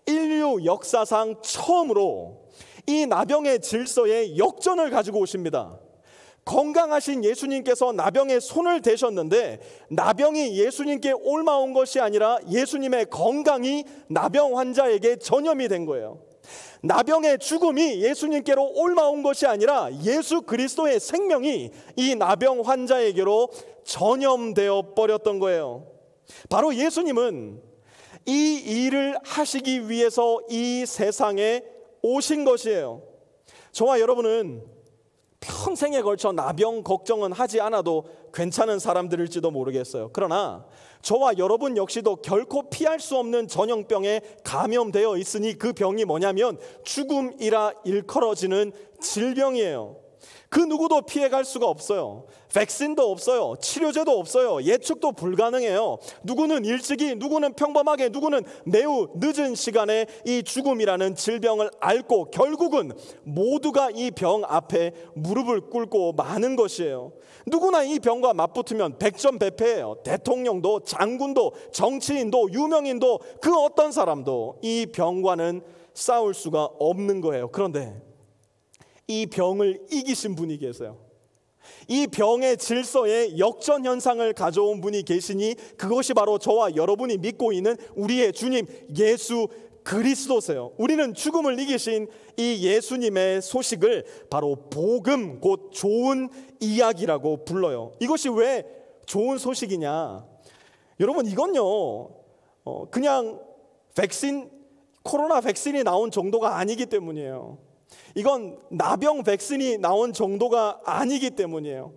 인류 역사상 처음으로 이 나병의 질서에 역전을 가지고 오십니다. 건강하신 예수님께서 나병에 손을 대셨는데 나병이 예수님께 옮아온 것이 아니라 예수님의 건강이 나병 환자에게 전염이 된 거예요. 나병의 죽음이 예수님께로 옮아온 것이 아니라 예수 그리스도의 생명이 이 나병 환자에게로 전염되어 버렸던 거예요. 바로 예수님은 이 일을 하시기 위해서 이 세상에 오신 것이에요. 저와 여러분은 평생에 걸쳐 나병 걱정은 하지 않아도 괜찮은 사람들일지도 모르겠어요. 그러나 저와 여러분 역시도 결코 피할 수 없는 전염병에 감염되어 있으니 그 병이 뭐냐면 죽음이라 일컬어지는 질병이에요. 그 누구도 피해갈 수가 없어요. 백신도 없어요. 치료제도 없어요. 예측도 불가능해요. 누구는 일찍이, 누구는 평범하게, 누구는 매우 늦은 시간에 이 죽음이라는 질병을 앓고 결국은 모두가 이 병 앞에 무릎을 꿇고 마는 것이에요. 누구나 이 병과 맞붙으면 백전백패예요. 대통령도, 장군도, 정치인도, 유명인도, 그 어떤 사람도 이 병과는 싸울 수가 없는 거예요. 그런데 이 병을 이기신 분이 계세요. 이 병의 질서에 역전 현상을 가져온 분이 계시니 그것이 바로 저와 여러분이 믿고 있는 우리의 주님 예수 그리스도세요. 우리는 죽음을 이기신 이 예수님의 소식을 바로 복음, 곧 좋은 이야기라고 불러요. 이것이 왜 좋은 소식이냐? 여러분, 이건요 그냥 코로나 백신이 나온 정도가 아니기 때문이에요. 이건 나병 백신이 나온 정도가 아니기 때문이에요.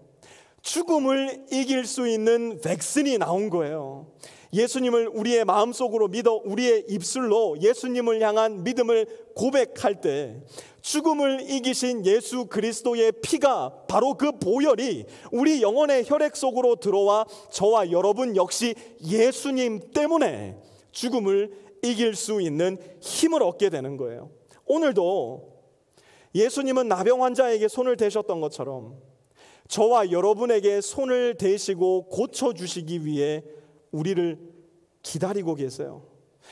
죽음을 이길 수 있는 백신이 나온 거예요. 예수님을 우리의 마음속으로 믿어 우리의 입술로 예수님을 향한 믿음을 고백할 때 죽음을 이기신 예수 그리스도의 피가, 바로 그 보혈이 우리 영혼의 혈액 속으로 들어와 저와 여러분 역시 예수님 때문에 죽음을 이길 수 있는 힘을 얻게 되는 거예요. 오늘도 예수님은 나병 환자에게 손을 대셨던 것처럼 저와 여러분에게 손을 대시고 고쳐주시기 위해 우리를 기다리고 계세요.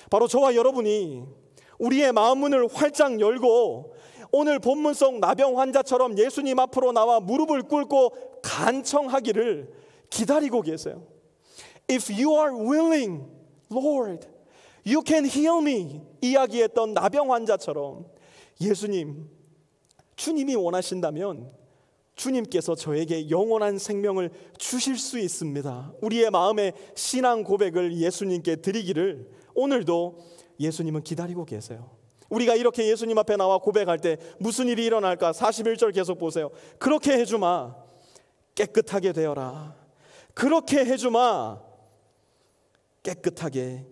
바로 저와 여러분이 우리의 마음 문을 활짝 열고 오늘 본문 속 나병 환자처럼 예수님 앞으로 나와 무릎을 꿇고 간청하기를 기다리고 계세요. If you are willing, Lord, you can heal me 이야기했던 나병 환자처럼 주님이 원하신다면 주님께서 저에게 영원한 생명을 주실 수 있습니다. 우리의 마음의 신앙 고백을 예수님께 드리기를 오늘도 예수님은 기다리고 계세요. 우리가 이렇게 예수님 앞에 나와 고백할 때 무슨 일이 일어날까? 41절 계속 보세요. 그렇게 해주마, 깨끗하게 되어라. 그렇게 해주마, 깨끗하게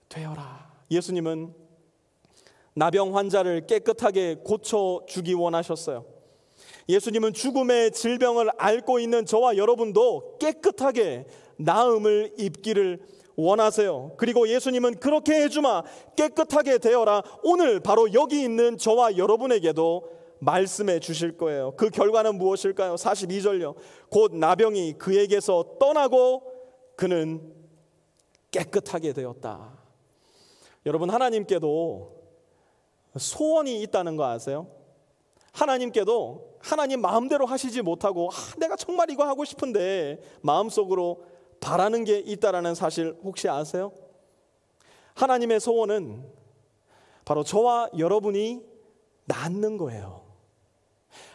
되어라. 예수님은 나병 환자를 깨끗하게 고쳐주기 원하셨어요. 예수님은 죽음의 질병을 앓고 있는 저와 여러분도 깨끗하게 나음을 입기를 원하세요. 그리고 예수님은 그렇게 해주마 깨끗하게 되어라, 오늘 바로 여기 있는 저와 여러분에게도 말씀해 주실 거예요. 그 결과는 무엇일까요? 42절요. 곧 나병이 그에게서 떠나고 그는 깨끗하게 되었다. 여러분, 하나님께도 소원이 있다는 거 아세요? 하나님께도 하나님 마음대로 하시지 못하고 내가 정말 이거 하고 싶은데 마음속으로 바라는 게 있다라는 사실 혹시 아세요? 하나님의 소원은 바로 저와 여러분이 낫는 거예요.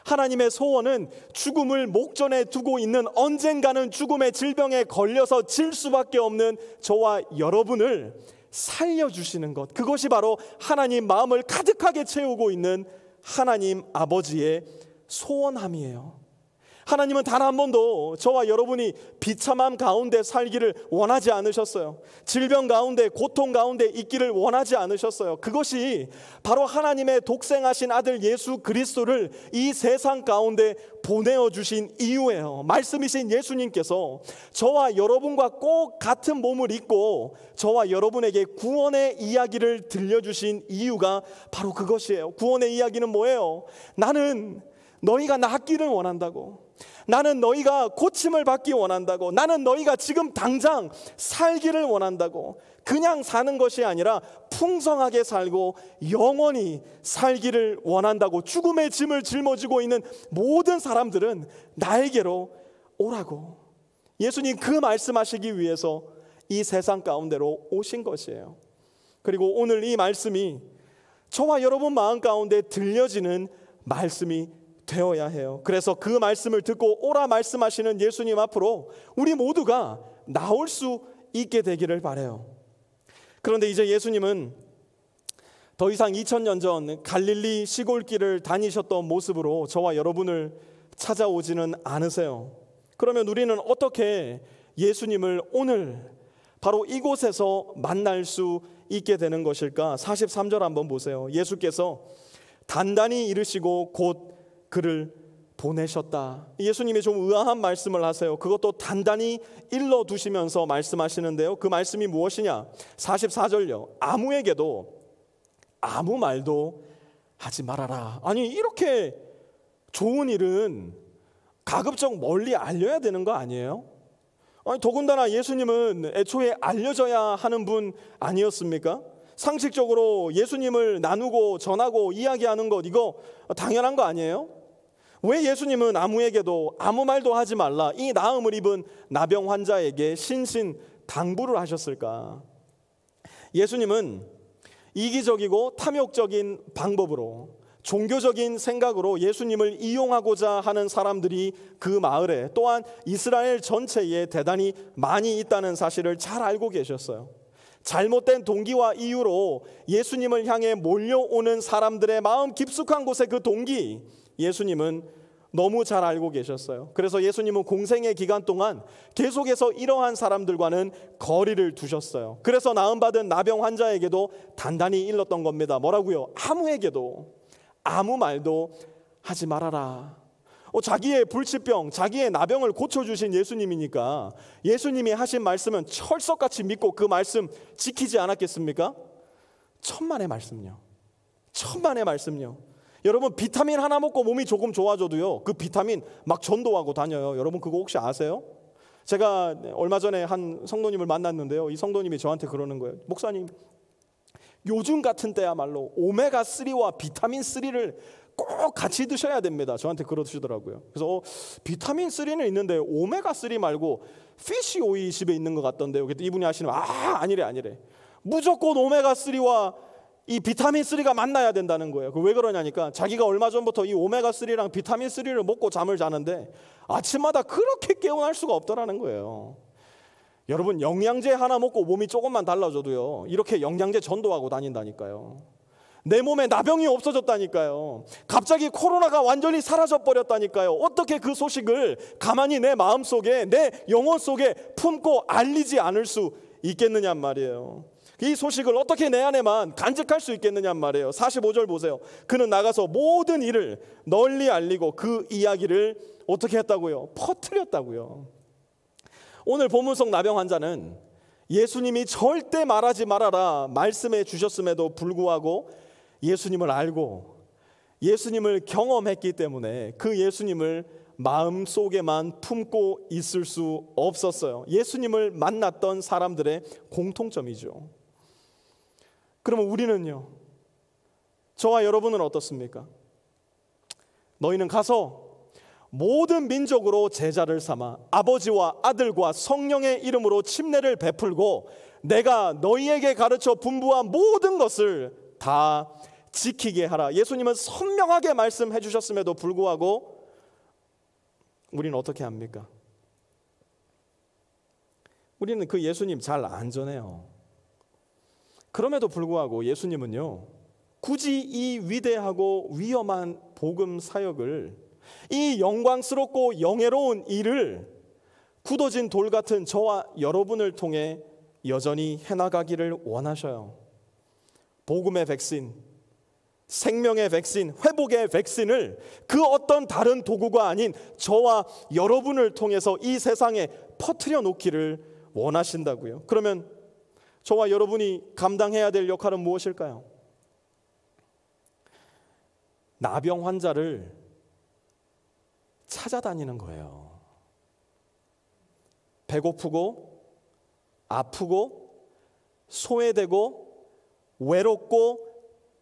하나님의 소원은 죽음을 목전에 두고 있는, 언젠가는 죽음의 질병에 걸려서 질 수밖에 없는 저와 여러분을 살려주시는 것, 그것이 바로 하나님 마음을 가득하게 채우고 있는 하나님 아버지의 소원함이에요. 하나님은 단 한 번도 저와 여러분이 비참함 가운데 살기를 원하지 않으셨어요. 질병 가운데, 고통 가운데 있기를 원하지 않으셨어요. 그것이 바로 하나님의 독생하신 아들 예수 그리스도를 이 세상 가운데 보내어 주신 이유예요. 말씀이신 예수님께서 저와 여러분과 꼭 같은 몸을 입고 저와 여러분에게 구원의 이야기를 들려주신 이유가 바로 그것이에요. 구원의 이야기는 뭐예요? 나는 너희가 낫기를 원한다고, 나는 너희가 고침을 받기 원한다고, 나는 너희가 지금 당장 살기를 원한다고, 그냥 사는 것이 아니라 풍성하게 살고 영원히 살기를 원한다고, 죽음의 짐을 짊어지고 있는 모든 사람들은 나에게로 오라고. 예수님 그 말씀하시기 위해서 이 세상 가운데로 오신 것이에요. 그리고 오늘 이 말씀이 저와 여러분 마음 가운데 들려지는 말씀이 되어야 해요. 그래서 그 말씀을 듣고 오라 말씀하시는 예수님 앞으로 우리 모두가 나올 수 있게 되기를 바라요. 그런데 이제 예수님은 더 이상 2000년 전 갈릴리 시골길을 다니셨던 모습으로 저와 여러분을 찾아오지는 않으세요. 그러면 우리는 어떻게 예수님을 오늘 바로 이곳에서 만날 수 있게 되는 것일까? 43절 한번 보세요. 예수께서 단단히 이르시고 곧 그를 보내셨다. 예수님이 좀 의아한 말씀을 하세요. 그것도 단단히 일러두시면서 말씀하시는데요. 그 말씀이 무엇이냐? 44절요. 아무에게도 아무 말도 하지 말아라. 아니, 이렇게 좋은 일은 가급적 멀리 알려야 되는 거 아니에요? 아니, 더군다나 예수님은 애초에 알려져야 하는 분 아니었습니까? 상식적으로 예수님을 나누고 전하고 이야기하는 것, 이거 당연한 거 아니에요? 왜 예수님은 아무에게도 아무 말도 하지 말라, 이 나음을 입은 나병 환자에게 신신당부를 하셨을까? 예수님은 이기적이고 탐욕적인 방법으로, 종교적인 생각으로 예수님을 이용하고자 하는 사람들이 그 마을에, 또한 이스라엘 전체에 대단히 많이 있다는 사실을 잘 알고 계셨어요. 잘못된 동기와 이유로 예수님을 향해 몰려오는 사람들의 마음 깊숙한 곳에 그 동기, 예수님은 너무 잘 알고 계셨어요. 그래서 예수님은 공생의 기간 동안 계속해서 이러한 사람들과는 거리를 두셨어요. 그래서 나음받은 나병 환자에게도 단단히 일렀던 겁니다. 뭐라고요? 아무에게도 아무 말도 하지 말아라. 자기의 불치병, 자기의 나병을 고쳐주신 예수님이니까 예수님이 하신 말씀은 철석같이 믿고 그 말씀 지키지 않았겠습니까? 천만의 말씀요. 천만의 말씀요. 여러분, 비타민 하나 먹고 몸이 조금 좋아져도요, 그 비타민 막 전도하고 다녀요. 여러분 그거 혹시 아세요? 제가 얼마 전에 한 성도님을 만났는데요, 이 성도님이 저한테 그러는 거예요. 목사님, 요즘 같은 때야말로 오메가3와 비타민3를 꼭 같이 드셔야 됩니다. 저한테 그러시더라고요. 그래서 비타민3는 있는데 오메가3 말고 피쉬 오일 집에 있는 것 같던데요. 이분이 하시는, 아니래. 무조건 오메가3와 이 비타민3가 만나야 된다는 거예요. 왜 그러냐니까, 자기가 얼마 전부터 이 오메가3랑 비타민3를 먹고 잠을 자는데 아침마다 그렇게 깨어날 수가 없더라는 거예요. 여러분, 영양제 하나 먹고 몸이 조금만 달라져도요, 이렇게 영양제 전도하고 다닌다니까요. 내 몸에 나병이 없어졌다니까요. 갑자기 코로나가 완전히 사라져버렸다니까요. 어떻게 그 소식을 가만히 내 마음속에, 내 영혼 속에 품고 알리지 않을 수 있겠느냐 말이에요. 이 소식을 어떻게 내 안에만 간직할 수 있겠느냐 말이에요. 45절 보세요. 그는 나가서 모든 일을 널리 알리고 그 이야기를 어떻게 했다고요? 퍼뜨렸다고요. 오늘 본문 속 나병 환자는 예수님이 절대 말하지 말아라 말씀해 주셨음에도 불구하고 예수님을 알고 예수님을 경험했기 때문에 그 예수님을 마음속에만 품고 있을 수 없었어요. 예수님을 만났던 사람들의 공통점이죠. 그러면 우리는요? 저와 여러분은 어떻습니까? 너희는 가서 모든 민족으로 제자를 삼아 아버지와 아들과 성령의 이름으로 침례를 베풀고 내가 너희에게 가르쳐 분부한 모든 것을 다 지키게 하라. 예수님은 선명하게 말씀해 주셨음에도 불구하고 우리는 어떻게 합니까? 우리는 그 예수님 잘 안 전해요. 그럼에도 불구하고 예수님은요, 굳이 이 위대하고 위험한 복음 사역을, 이 영광스럽고 영예로운 일을 굳어진 돌 같은 저와 여러분을 통해 여전히 해나가기를 원하셔요. 복음의 백신, 생명의 백신, 회복의 백신을 그 어떤 다른 도구가 아닌 저와 여러분을 통해서 이 세상에 퍼뜨려 놓기를 원하신다고요. 그러면 저와 여러분이 감당해야 될 역할은 무엇일까요? 나병 환자를 찾아다니는 거예요. 배고프고 아프고 소외되고 외롭고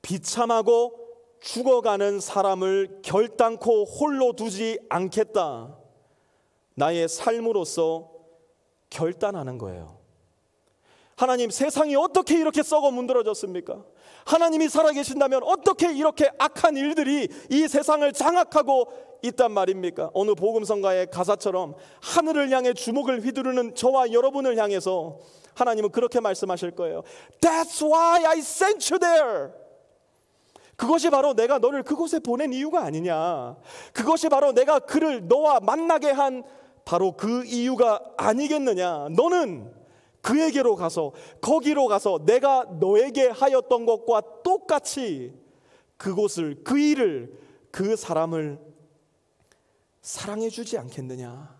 비참하고 죽어가는 사람을 결단코 홀로 두지 않겠다. 나의 삶으로서 결단하는 거예요. 하나님, 세상이 어떻게 이렇게 썩어 문드러졌습니까? 하나님이 살아계신다면 어떻게 이렇게 악한 일들이 이 세상을 장악하고 있단 말입니까? 오늘 복음성가의 가사처럼 하늘을 향해 주먹을 휘두르는 저와 여러분을 향해서 하나님은 그렇게 말씀하실 거예요. That's why I sent you there. 그것이 바로 내가 너를 그곳에 보낸 이유가 아니냐. 그것이 바로 내가 그를 너와 만나게 한 바로 그 이유가 아니겠느냐. 너는 그에게로 가서, 거기로 가서 내가 너에게 하였던 것과 똑같이 그곳을, 그 일을, 그 사람을 사랑해 주지 않겠느냐.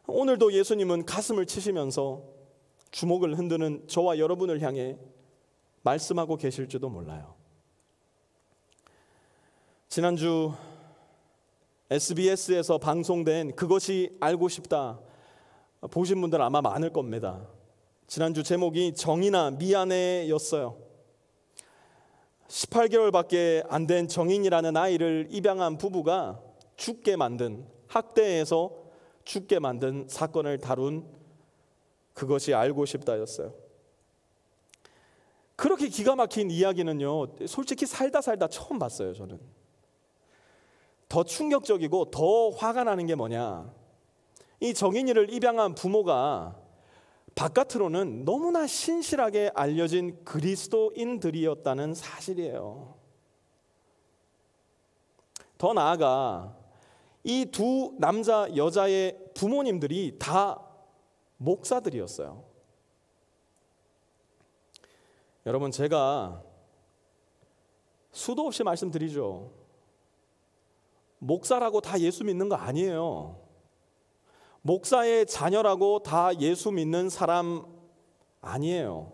오늘도 예수님은 가슴을 치시면서 주먹을 흔드는 저와 여러분을 향해 말씀하고 계실지도 몰라요. 지난주 SBS에서 방송된 그것이 알고 싶다 보신 분들 아마 많을 겁니다. 지난주 제목이 정인아 미안해 였어요. 18개월밖에 안 된 정인이라는 아이를 입양한 부부가 죽게 만든, 학대해서 죽게 만든 사건을 다룬 그것이 알고 싶다였어요. 그렇게 기가 막힌 이야기는요, 솔직히 살다 처음 봤어요. 저는 더 충격적이고 더 화가 나는 게 뭐냐, 이 정인이를 입양한 부모가 바깥으로는 너무나 신실하게 알려진 그리스도인들이었다는 사실이에요. 더 나아가 이 두 남자 여자의 부모님들이 다 목사들이었어요. 여러분, 제가 수도 없이 말씀드리죠. 목사라고 다 예수 믿는 거 아니에요. 목사의 자녀라고 다 예수 믿는 사람 아니에요.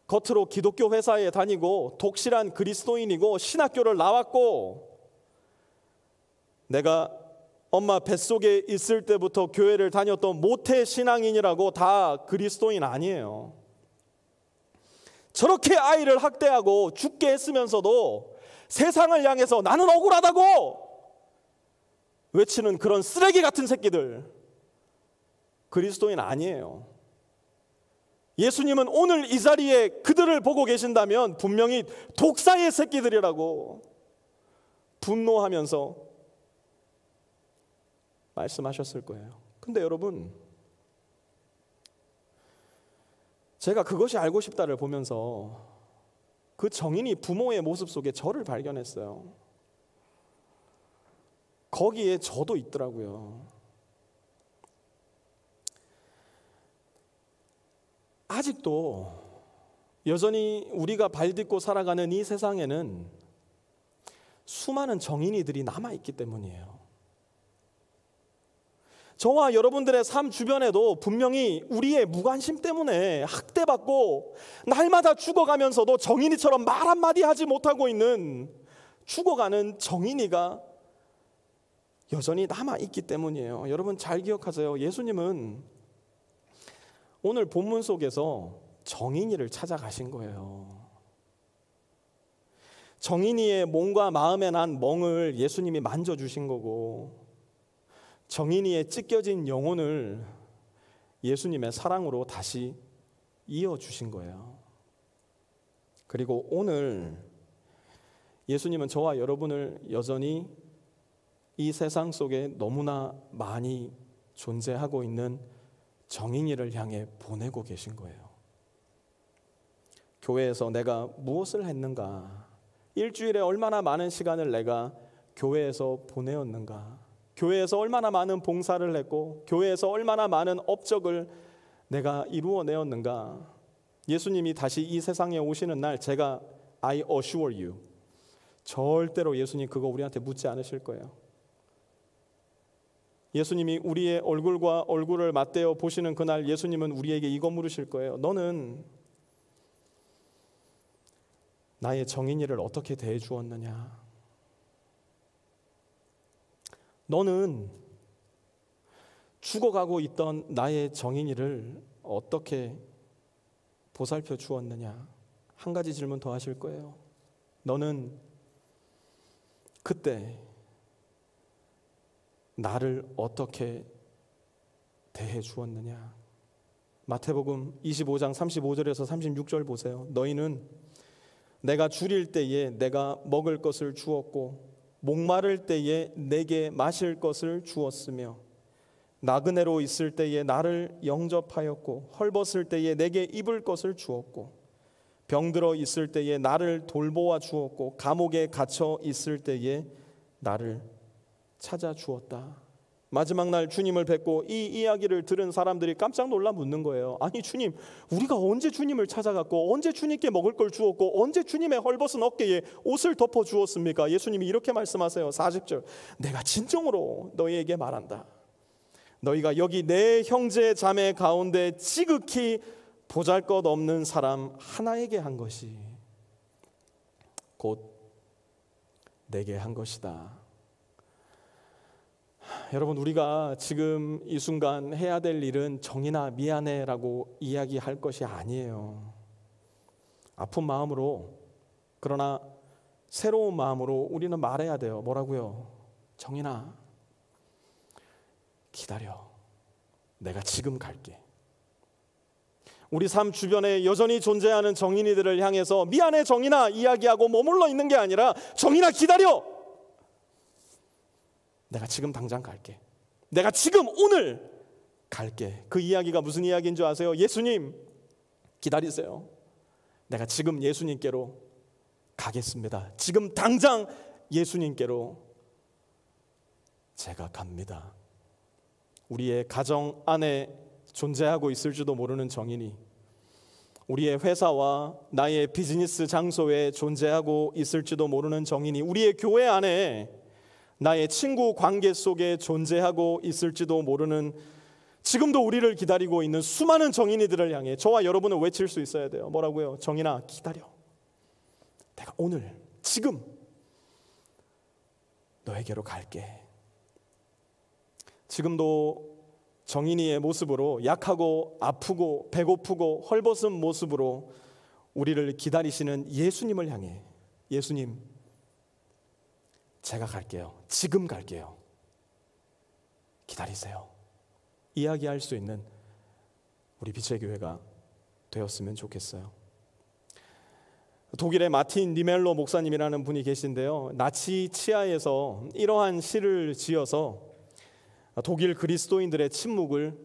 겉으로 기독교 회사에 다니고 독실한 그리스도인이고 신학교를 나왔고 내가 엄마 뱃속에 있을 때부터 교회를 다녔던 모태 신앙인이라고 다 그리스도인 아니에요. 저렇게 아이를 학대하고 죽게 했으면서도 세상을 향해서 나는 억울하다고 외치는 그런 쓰레기 같은 새끼들, 그리스도인 아니에요. 예수님은 오늘 이 자리에 그들을 보고 계신다면 분명히 독사의 새끼들이라고 분노하면서 말씀하셨을 거예요. 근데 여러분, 제가 그것이 알고 싶다를 보면서 그 정인이 부모의 모습 속에 저를 발견했어요. 거기에 저도 있더라고요. 아직도 여전히 우리가 발딛고 살아가는 이 세상에는 수많은 정인이들이 남아있기 때문이에요. 저와 여러분들의 삶 주변에도 분명히 우리의 무관심 때문에 학대받고 날마다 죽어가면서도 정인이처럼 말 한마디 하지 못하고 있는 죽어가는 정인이가 여전히 남아있기 때문이에요. 여러분 잘 기억하세요. 예수님은 오늘 본문 속에서 정인이를 찾아가신 거예요. 정인이의 몸과 마음에 난 멍을 예수님이 만져주신 거고, 정인이의 찢겨진 영혼을 예수님의 사랑으로 다시 이어주신 거예요. 그리고 오늘 예수님은 저와 여러분을 여전히 이 세상 속에 너무나 많이 존재하고 있는 정인이를 향해 보내고 계신 거예요. 교회에서 내가 무엇을 했는가? 일주일에 얼마나 많은 시간을 내가 교회에서 보내었는가? 교회에서 얼마나 많은 봉사를 했고 교회에서 얼마나 많은 업적을 내가 이루어내었는가? 예수님이 다시 이 세상에 오시는 날 제가 I assure you, 절대로 예수님 그거 우리한테 묻지 않으실 거예요. 예수님이 우리의 얼굴과 얼굴을 맞대어 보시는 그날 예수님은 우리에게 이거 물으실 거예요. 너는 나의 정인이를 어떻게 대해 주었느냐? 너는 죽어가고 있던 나의 정인이를 어떻게 보살펴 주었느냐? 한 가지 질문 더 하실 거예요. 너는 그때 나를 어떻게 대해 주었느냐? 마태복음 25장 35절에서 36절 보세요. 너희는 내가 줄일 때에 내가 먹을 것을 주었고 목마를 때에 내게 마실 것을 주었으며 나그네로 있을 때에 나를 영접하였고 헐벗을 때에 내게 입을 것을 주었고 병들어 있을 때에 나를 돌보아 주었고 감옥에 갇혀 있을 때에 나를 찾아 주었다. 마지막 날 주님을 뵙고 이 이야기를 들은 사람들이 깜짝 놀라 묻는 거예요. 아니 주님, 우리가 언제 주님을 찾아갔고 언제 주님께 먹을 걸 주었고 언제 주님의 헐벗은 어깨에 옷을 덮어 주었습니까? 예수님이 이렇게 말씀하세요. 40절, 내가 진정으로 너희에게 말한다. 너희가 여기 내 형제 자매 가운데 지극히 보잘것없는 사람 하나에게 한 것이 곧 내게 한 것이다. 여러분, 우리가 지금 이 순간 해야 될 일은 정인아 미안해라고 이야기할 것이 아니에요. 아픈 마음으로, 그러나 새로운 마음으로 우리는 말해야 돼요. 뭐라고요? 정인아, 기다려. 내가 지금 갈게. 우리 삶 주변에 여전히 존재하는 정인이들을 향해서 미안해 정인아 이야기하고 머물러 있는 게 아니라 정인아 기다려. 내가 지금 당장 갈게. 내가 지금 오늘 갈게. 그 이야기가 무슨 이야기인 줄 아세요? 예수님 기다리세요. 내가 지금 예수님께로 가겠습니다. 지금 당장 예수님께로 제가 갑니다. 우리의 가정 안에 존재하고 있을지도 모르는 정인이, 우리의 회사와 나의 비즈니스 장소에 존재하고 있을지도 모르는 정인이, 우리의 교회 안에 나의 친구 관계 속에 존재하고 있을지도 모르는, 지금도 우리를 기다리고 있는 수많은 정인이들을 향해 저와 여러분은 외칠 수 있어야 돼요. 뭐라고요? 정인아 기다려. 내가 오늘 지금 너에게로 갈게. 지금도 정인이의 모습으로 약하고 아프고 배고프고 헐벗은 모습으로 우리를 기다리시는 예수님을 향해, 예수님 제가 갈게요. 지금 갈게요. 기다리세요. 이야기할 수 있는 우리 빛의 교회가 되었으면 좋겠어요. 독일의 마틴 니멜로 목사님이라는 분이 계신데요, 나치 치하에서 이러한 시를 지어서 독일 그리스도인들의 침묵을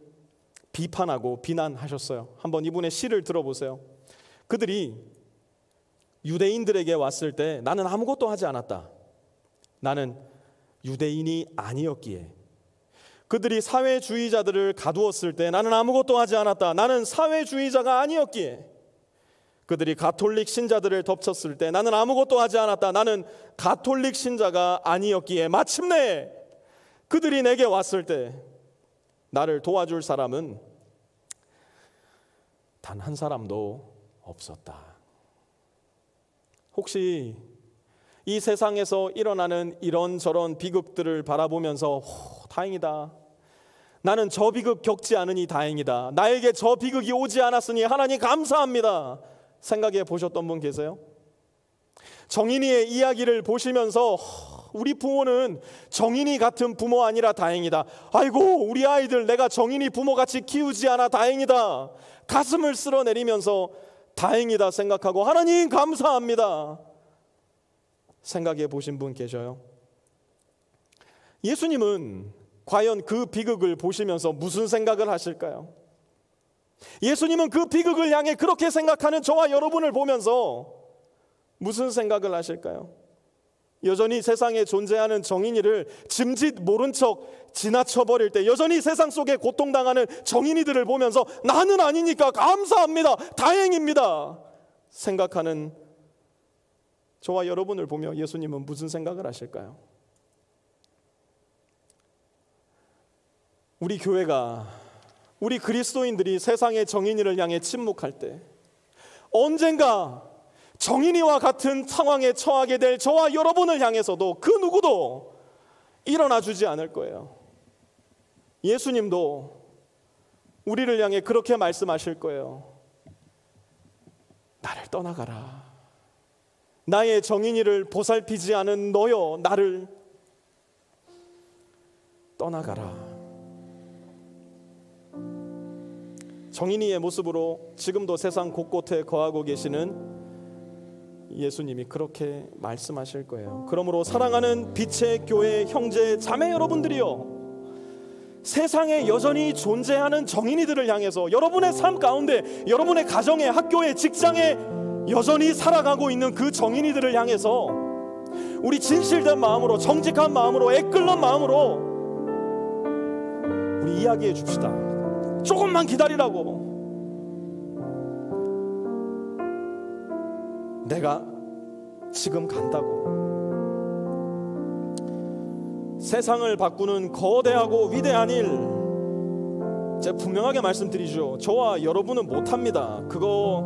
비판하고 비난하셨어요. 한번 이분의 시를 들어보세요. 그들이 유대인들에게 왔을 때 나는 아무것도 하지 않았다. 나는 유대인이 아니었기에 그들이 사회주의자들을 가두었을 때 나는 아무것도 하지 않았다. 나는 사회주의자가 아니었기에. 그들이 가톨릭 신자들을 덮쳤을 때 나는 아무것도 하지 않았다. 나는 가톨릭 신자가 아니었기에. 마침내 그들이 내게 왔을 때 나를 도와줄 사람은 단 한 사람도 없었다. 혹시 이 세상에서 일어나는 이런저런 비극들을 바라보면서 다행이다. 나는 저 비극 겪지 않으니 다행이다. 나에게 저 비극이 오지 않았으니 하나님 감사합니다. 생각해 보셨던 분 계세요? 정인이의 이야기를 보시면서 우리 부모는 정인이 같은 부모 아니라 다행이다. 아이고 우리 아이들 내가 정인이 부모같이 키우지 않아 다행이다. 가슴을 쓸어내리면서 다행이다 생각하고 하나님 감사합니다 생각해 보신 분 계셔요? 예수님은 과연 그 비극을 보시면서 무슨 생각을 하실까요? 예수님은 그 비극을 향해 그렇게 생각하는 저와 여러분을 보면서 무슨 생각을 하실까요? 여전히 세상에 존재하는 정인이를 짐짓 모른 척 지나쳐버릴 때, 여전히 세상 속에 고통당하는 정인이들을 보면서 나는 아니니까 감사합니다, 다행입니다 생각하는 저와 여러분을 보며 예수님은 무슨 생각을 하실까요? 우리 교회가, 우리 그리스도인들이 세상의 정인이를 향해 침묵할 때 언젠가 정인이와 같은 상황에 처하게 될 저와 여러분을 향해서도 그 누구도 일어나 주지 않을 거예요. 예수님도 우리를 향해 그렇게 말씀하실 거예요. 나를 떠나가라. 나의 정인이를 보살피지 않은 너여 나를 떠나가라. 정인이의 모습으로 지금도 세상 곳곳에 거하고 계시는 예수님이 그렇게 말씀하실 거예요. 그러므로 사랑하는 빛의 교회 형제 자매 여러분들이요, 세상에 여전히 존재하는 정인이들을 향해서 여러분의 삶 가운데, 여러분의 가정에, 학교에, 직장에 여전히 살아가고 있는 그 정인이들을 향해서 우리 진실된 마음으로, 정직한 마음으로, 애끓는 마음으로 우리 이야기해 줍시다. 조금만 기다리라고. 내가 지금 간다고. 세상을 바꾸는 거대하고 위대한 일, 제가 분명하게 말씀드리죠. 저와 여러분은 못합니다. 그거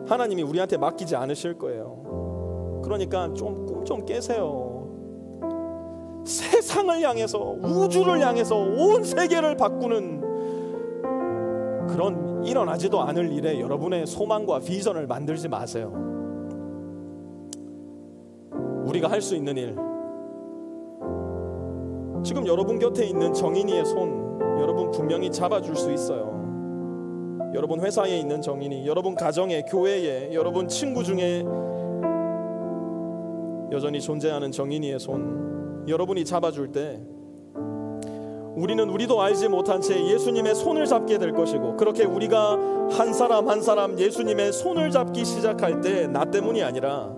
하나님이 우리한테 맡기지 않으실 거예요. 그러니까 좀 꿈 좀 깨세요. 세상을 향해서, 우주를 향해서 온 세계를 바꾸는 그런 일어나지도 않을 일에 여러분의 소망과 비전을 만들지 마세요. 우리가 할 수 있는 일, 지금 여러분 곁에 있는 정인이의 손 여러분 분명히 잡아줄 수 있어요. 여러분 회사에 있는 정인이, 여러분 가정에, 교회에, 여러분 친구 중에 여전히 존재하는 정인이의 손 여러분이 잡아줄 때 우리는 우리도 알지 못한 채 예수님의 손을 잡게 될 것이고, 그렇게 우리가 한 사람 한 사람 예수님의 손을 잡기 시작할 때 나 때문이 아니라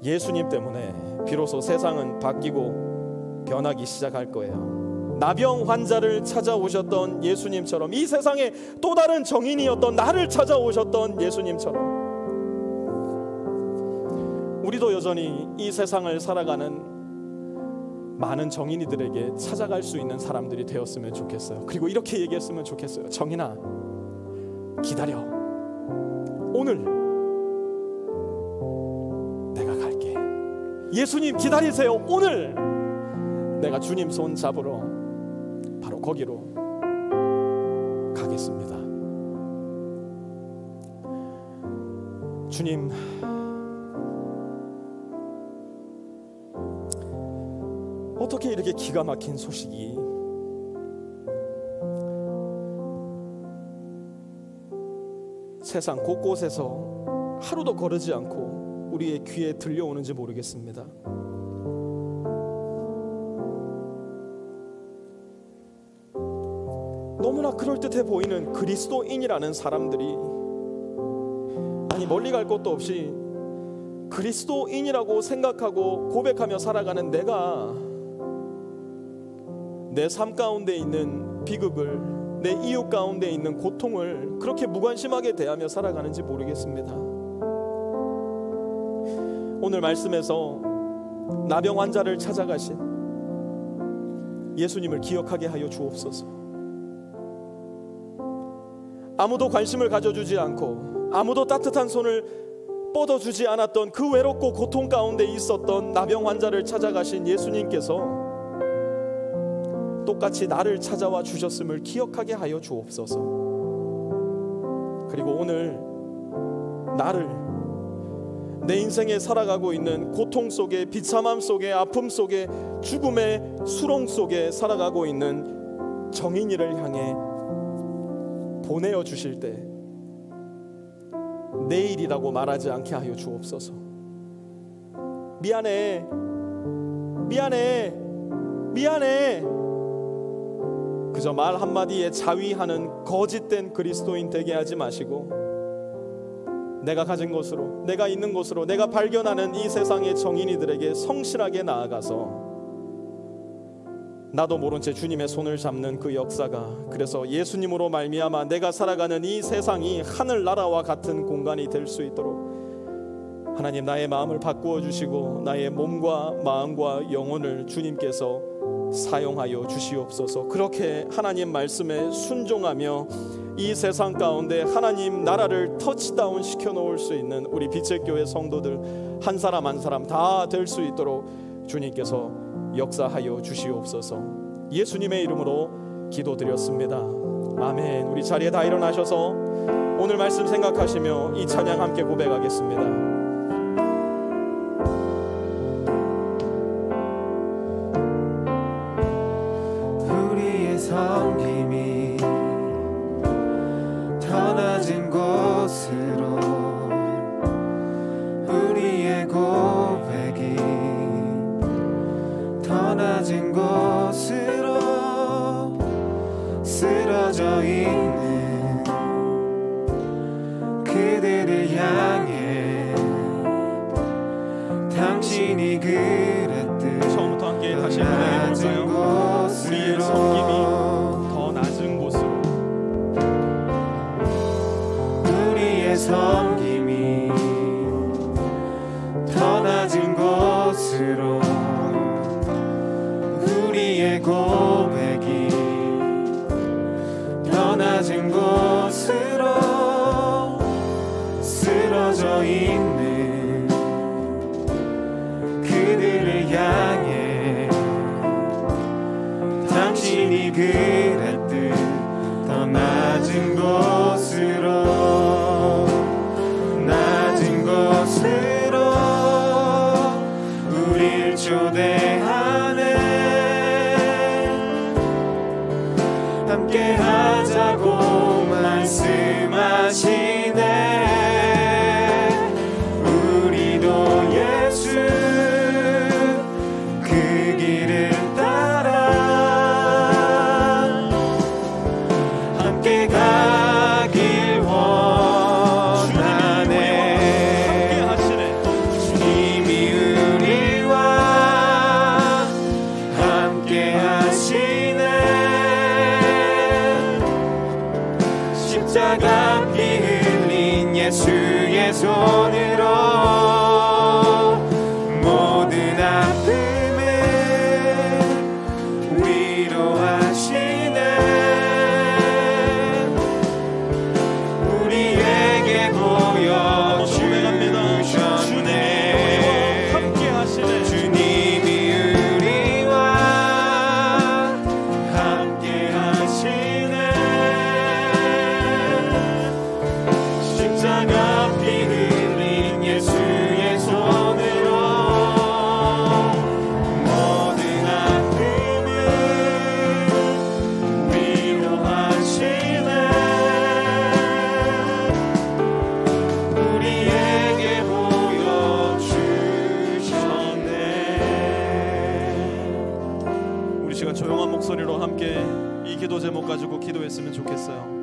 예수님 때문에 비로소 세상은 바뀌고 변하기 시작할 거예요. 나병 환자를 찾아오셨던 예수님처럼, 이 세상에 또 다른 정인이었던 나를 찾아오셨던 예수님처럼 우리도 여전히 이 세상을 살아가는 많은 정인이들에게 찾아갈 수 있는 사람들이 되었으면 좋겠어요. 그리고 이렇게 얘기했으면 좋겠어요. 정인아, 기다려. 오늘 내가 갈게. 예수님 기다리세요. 오늘 내가 주님 손 잡으러 바로 거기로 가겠습니다. 주님, 어떻게 이렇게 기가 막힌 소식이 세상 곳곳에서 하루도 거르지 않고 우리의 귀에 들려오는지 모르겠습니다. 너무나 그럴듯해 보이는 그리스도인이라는 사람들이, 아니 멀리 갈 것도 없이 그리스도인이라고 생각하고 고백하며 살아가는 내가 내 삶 가운데 있는 비극을, 내 이웃 가운데 있는 고통을 그렇게 무관심하게 대하며 살아가는지 모르겠습니다. 오늘 말씀에서 나병 환자를 찾아가신 예수님을 기억하게 하여 주옵소서. 아무도 관심을 가져주지 않고 아무도 따뜻한 손을 뻗어주지 않았던 그 외롭고 고통 가운데 있었던 나병 환자를 찾아가신 예수님께서 똑같이 나를 찾아와 주셨음을 기억하게 하여 주옵소서. 그리고 오늘 나를, 내 인생에 살아가고 있는 고통 속에, 비참함 속에, 아픔 속에, 죽음의 수렁 속에 살아가고 있는 정인이를 향해 보내어 주실 때 내일이라고 말하지 않게 하여 주옵소서. 미안해, 미안해, 미안해, 그저 말 한마디에 자위하는 거짓된 그리스도인 되게 하지 마시고, 내가 가진 것으로, 내가 있는 곳으로, 내가 발견하는 이 세상의 정인이들에게 성실하게 나아가서 나도 모른 채 주님의 손을 잡는 그 역사가, 그래서 예수님으로 말미암아 내가 살아가는 이 세상이 하늘나라와 같은 공간이 될 수 있도록 하나님, 나의 마음을 바꾸어 주시고 나의 몸과 마음과 영혼을 주님께서 사용하여 주시옵소서. 그렇게 하나님 말씀에 순종하며 이 세상 가운데 하나님 나라를 터치다운 시켜놓을 수 있는 우리 빛의 교회 성도들 한 사람 한 사람 다 될 수 있도록 주님께서 역사하여 주시옵소서. 예수님의 이름으로 기도드렸습니다. 아멘. 우리 자리에 다 일어나셔서 오늘 말씀 생각하시며 이 찬양 함께 고백하겠습니다. 섬김이 더 낮은 곳으로, 우리의 고백이 더 낮은 곳으로 쓰러져 있는 그들을 향해 당신이 그랬듯 처음부터 함께 다시 한번 해볼까요? 우리의 섬김이 더 낮은 곳으로, 우리의 섬김이 더 낮은 곳으로, 우리의 고백이 더 낮은 곳으로 쓰러져 있는 그들을 향해 당신이 그랬듯 더 낮은 곳으로, 낮은 곳으로 우릴 초대하네. 함께 하자고 말씀하시네. 우리도 예수 그 길을 따라 함께 가길 원하네. 함께 하시네. 주님이 우리와 함께 하시네. 십자가 피 흘린 예수의 손으로 모든 아픔을 위로하시네. 우리에게 보여주셨네. 함께 하시네. 주님이 우리와 함께 하시네. 십자가 피 흘린 예수의 손으로 모든 아픔을 위로하시네. 우리에게 보여주셨네. 우리 시간 조용한 목소리로 함께 이 기도 제목 가지고 기도했으면 좋겠어요.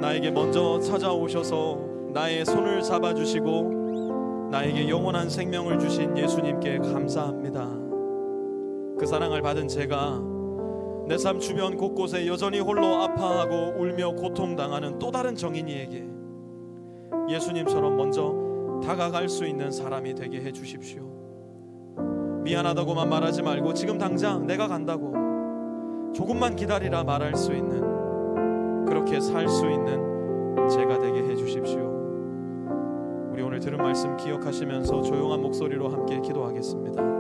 나에게 먼저 찾아오셔서 나의 손을 잡아주시고 나에게 영원한 생명을 주신 예수님께 감사합니다. 그 사랑을 받은 제가 내 삶 주변 곳곳에 여전히 홀로 아파하고 울며 고통당하는 또 다른 정인이에게 예수님처럼 먼저 다가갈 수 있는 사람이 되게 해주십시오. 미안하다고만 말하지 말고 지금 당장 내가 간다고 조금만 기다리라 말할 수 있는, 그렇게 살 수 있는 제가 되게 해주십시오. 우리 오늘 들은 말씀 기억하시면서 조용한 목소리로 함께 기도하겠습니다.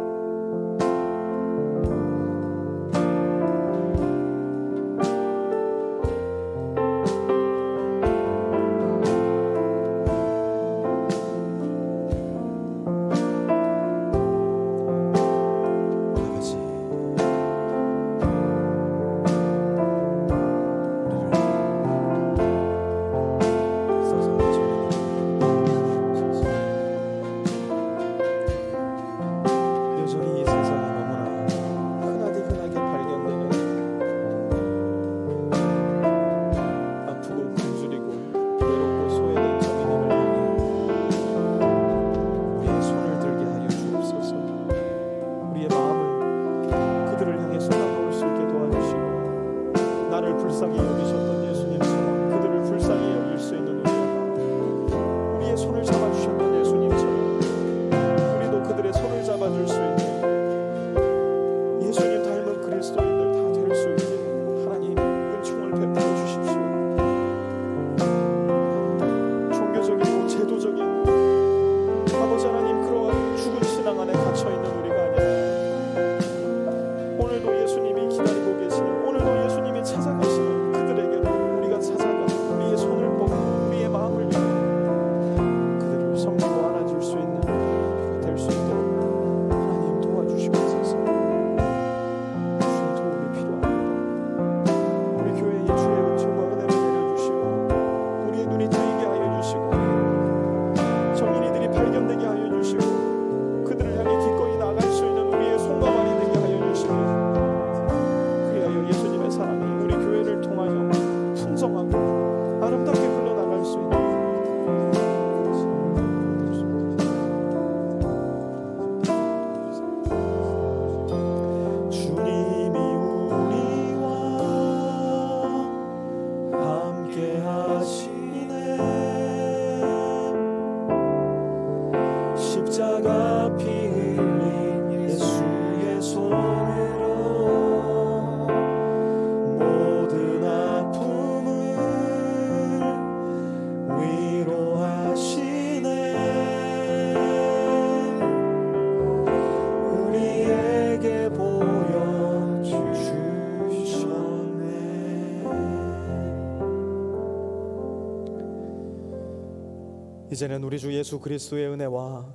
이제는 우리 주 예수 그리스도의 은혜와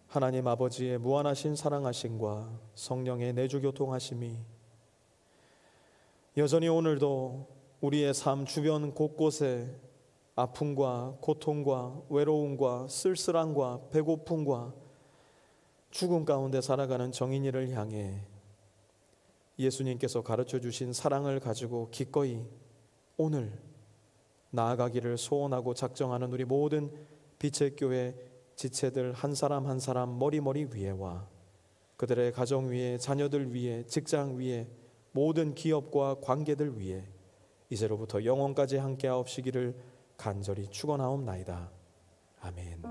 하나님 아버지의 무한하신 사랑하심과 성령의 내주 교통하심이 여전히 오늘도 우리의 삶 주변 곳곳에 아픔과 고통과 외로움과 쓸쓸함과 배고픔과 죽음 가운데 살아가는 정인이를 향해 예수님께서 가르쳐 주신 사랑을 가지고 기꺼이 오늘 나아가기를 소원하고 작정하는 우리 모든 빛의 교회 지체들 한 사람 한 사람 머리 위에와 그들의 가정 위에, 자녀들 위에, 직장 위에, 모든 기업과 관계들 위에 이제로부터 영원까지 함께하옵시기를 간절히 축원하옵나이다. 아멘.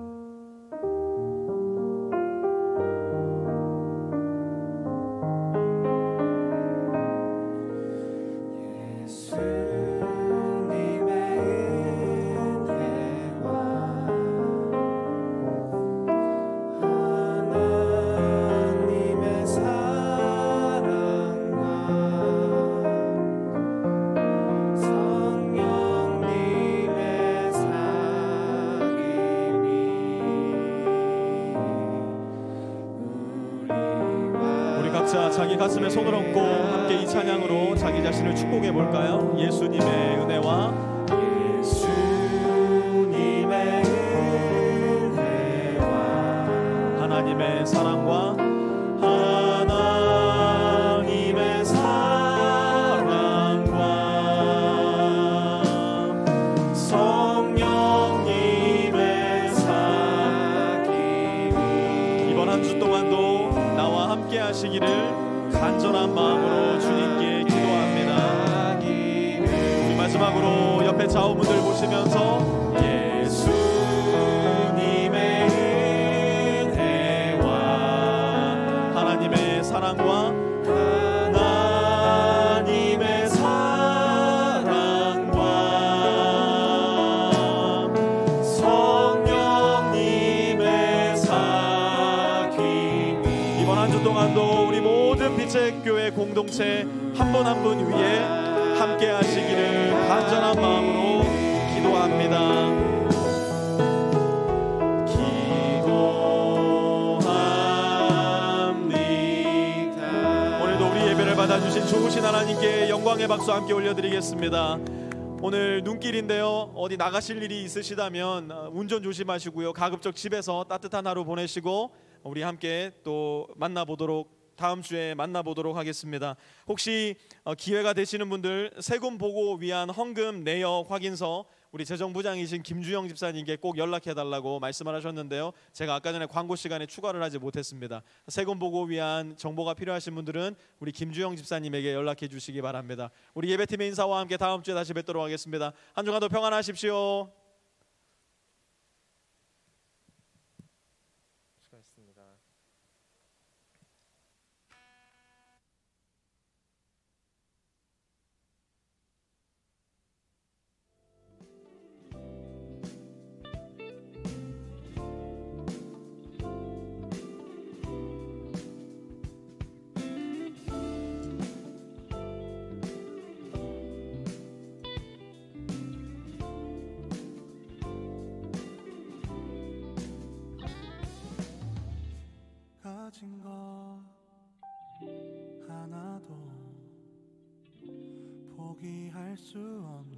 자기 가슴에 손을 얹고 함께 이 찬양으로 자기 자신을 축복해 볼까요? 예수님의 은혜와 하나님의 사랑과 성령님의 사귐이 이번 한 주 동안도 나와 함께 하시기를 간절한 마음으로 주님께 마지막으로 옆에 좌우분들 보시면서 예수님의 은혜와 하나님의 사랑과 하나님의 사랑과 성령님의 사귐이 이번 한 주 동안도 우리 모든 빛의 교회 공동체 한 분 한 분 위에 함께 하시기를 간절한 마음으로 기도합니다. 오늘도 우리 예배를 받아주신 좋으신 하나님께 영광의 박수 함께 올려드리겠습니다. 오늘 눈길인데요, 어디 나가실 일이 있으시다면 운전 조심하시고요, 가급적 집에서 따뜻한 하루 보내시고 우리 함께 또 다음 주에 만나보도록 하겠습니다. 혹시 기회가 되시는 분들 세금 보고 위한 헌금 내역 확인서 우리 재정부장이신 김주영 집사님께 꼭 연락해달라고 말씀을 하셨는데요, 제가 아까 전에 광고 시간에 추가를 하지 못했습니다. 세금 보고 위한 정보가 필요하신 분들은 우리 김주영 집사님에게 연락해 주시기 바랍니다. 우리 예배팀의 인사와 함께 다음 주에 다시 뵙도록 하겠습니다. 한 주간도 평안하십시오. 수고하셨습니다. 가진 것 하나도 포기할 수 없는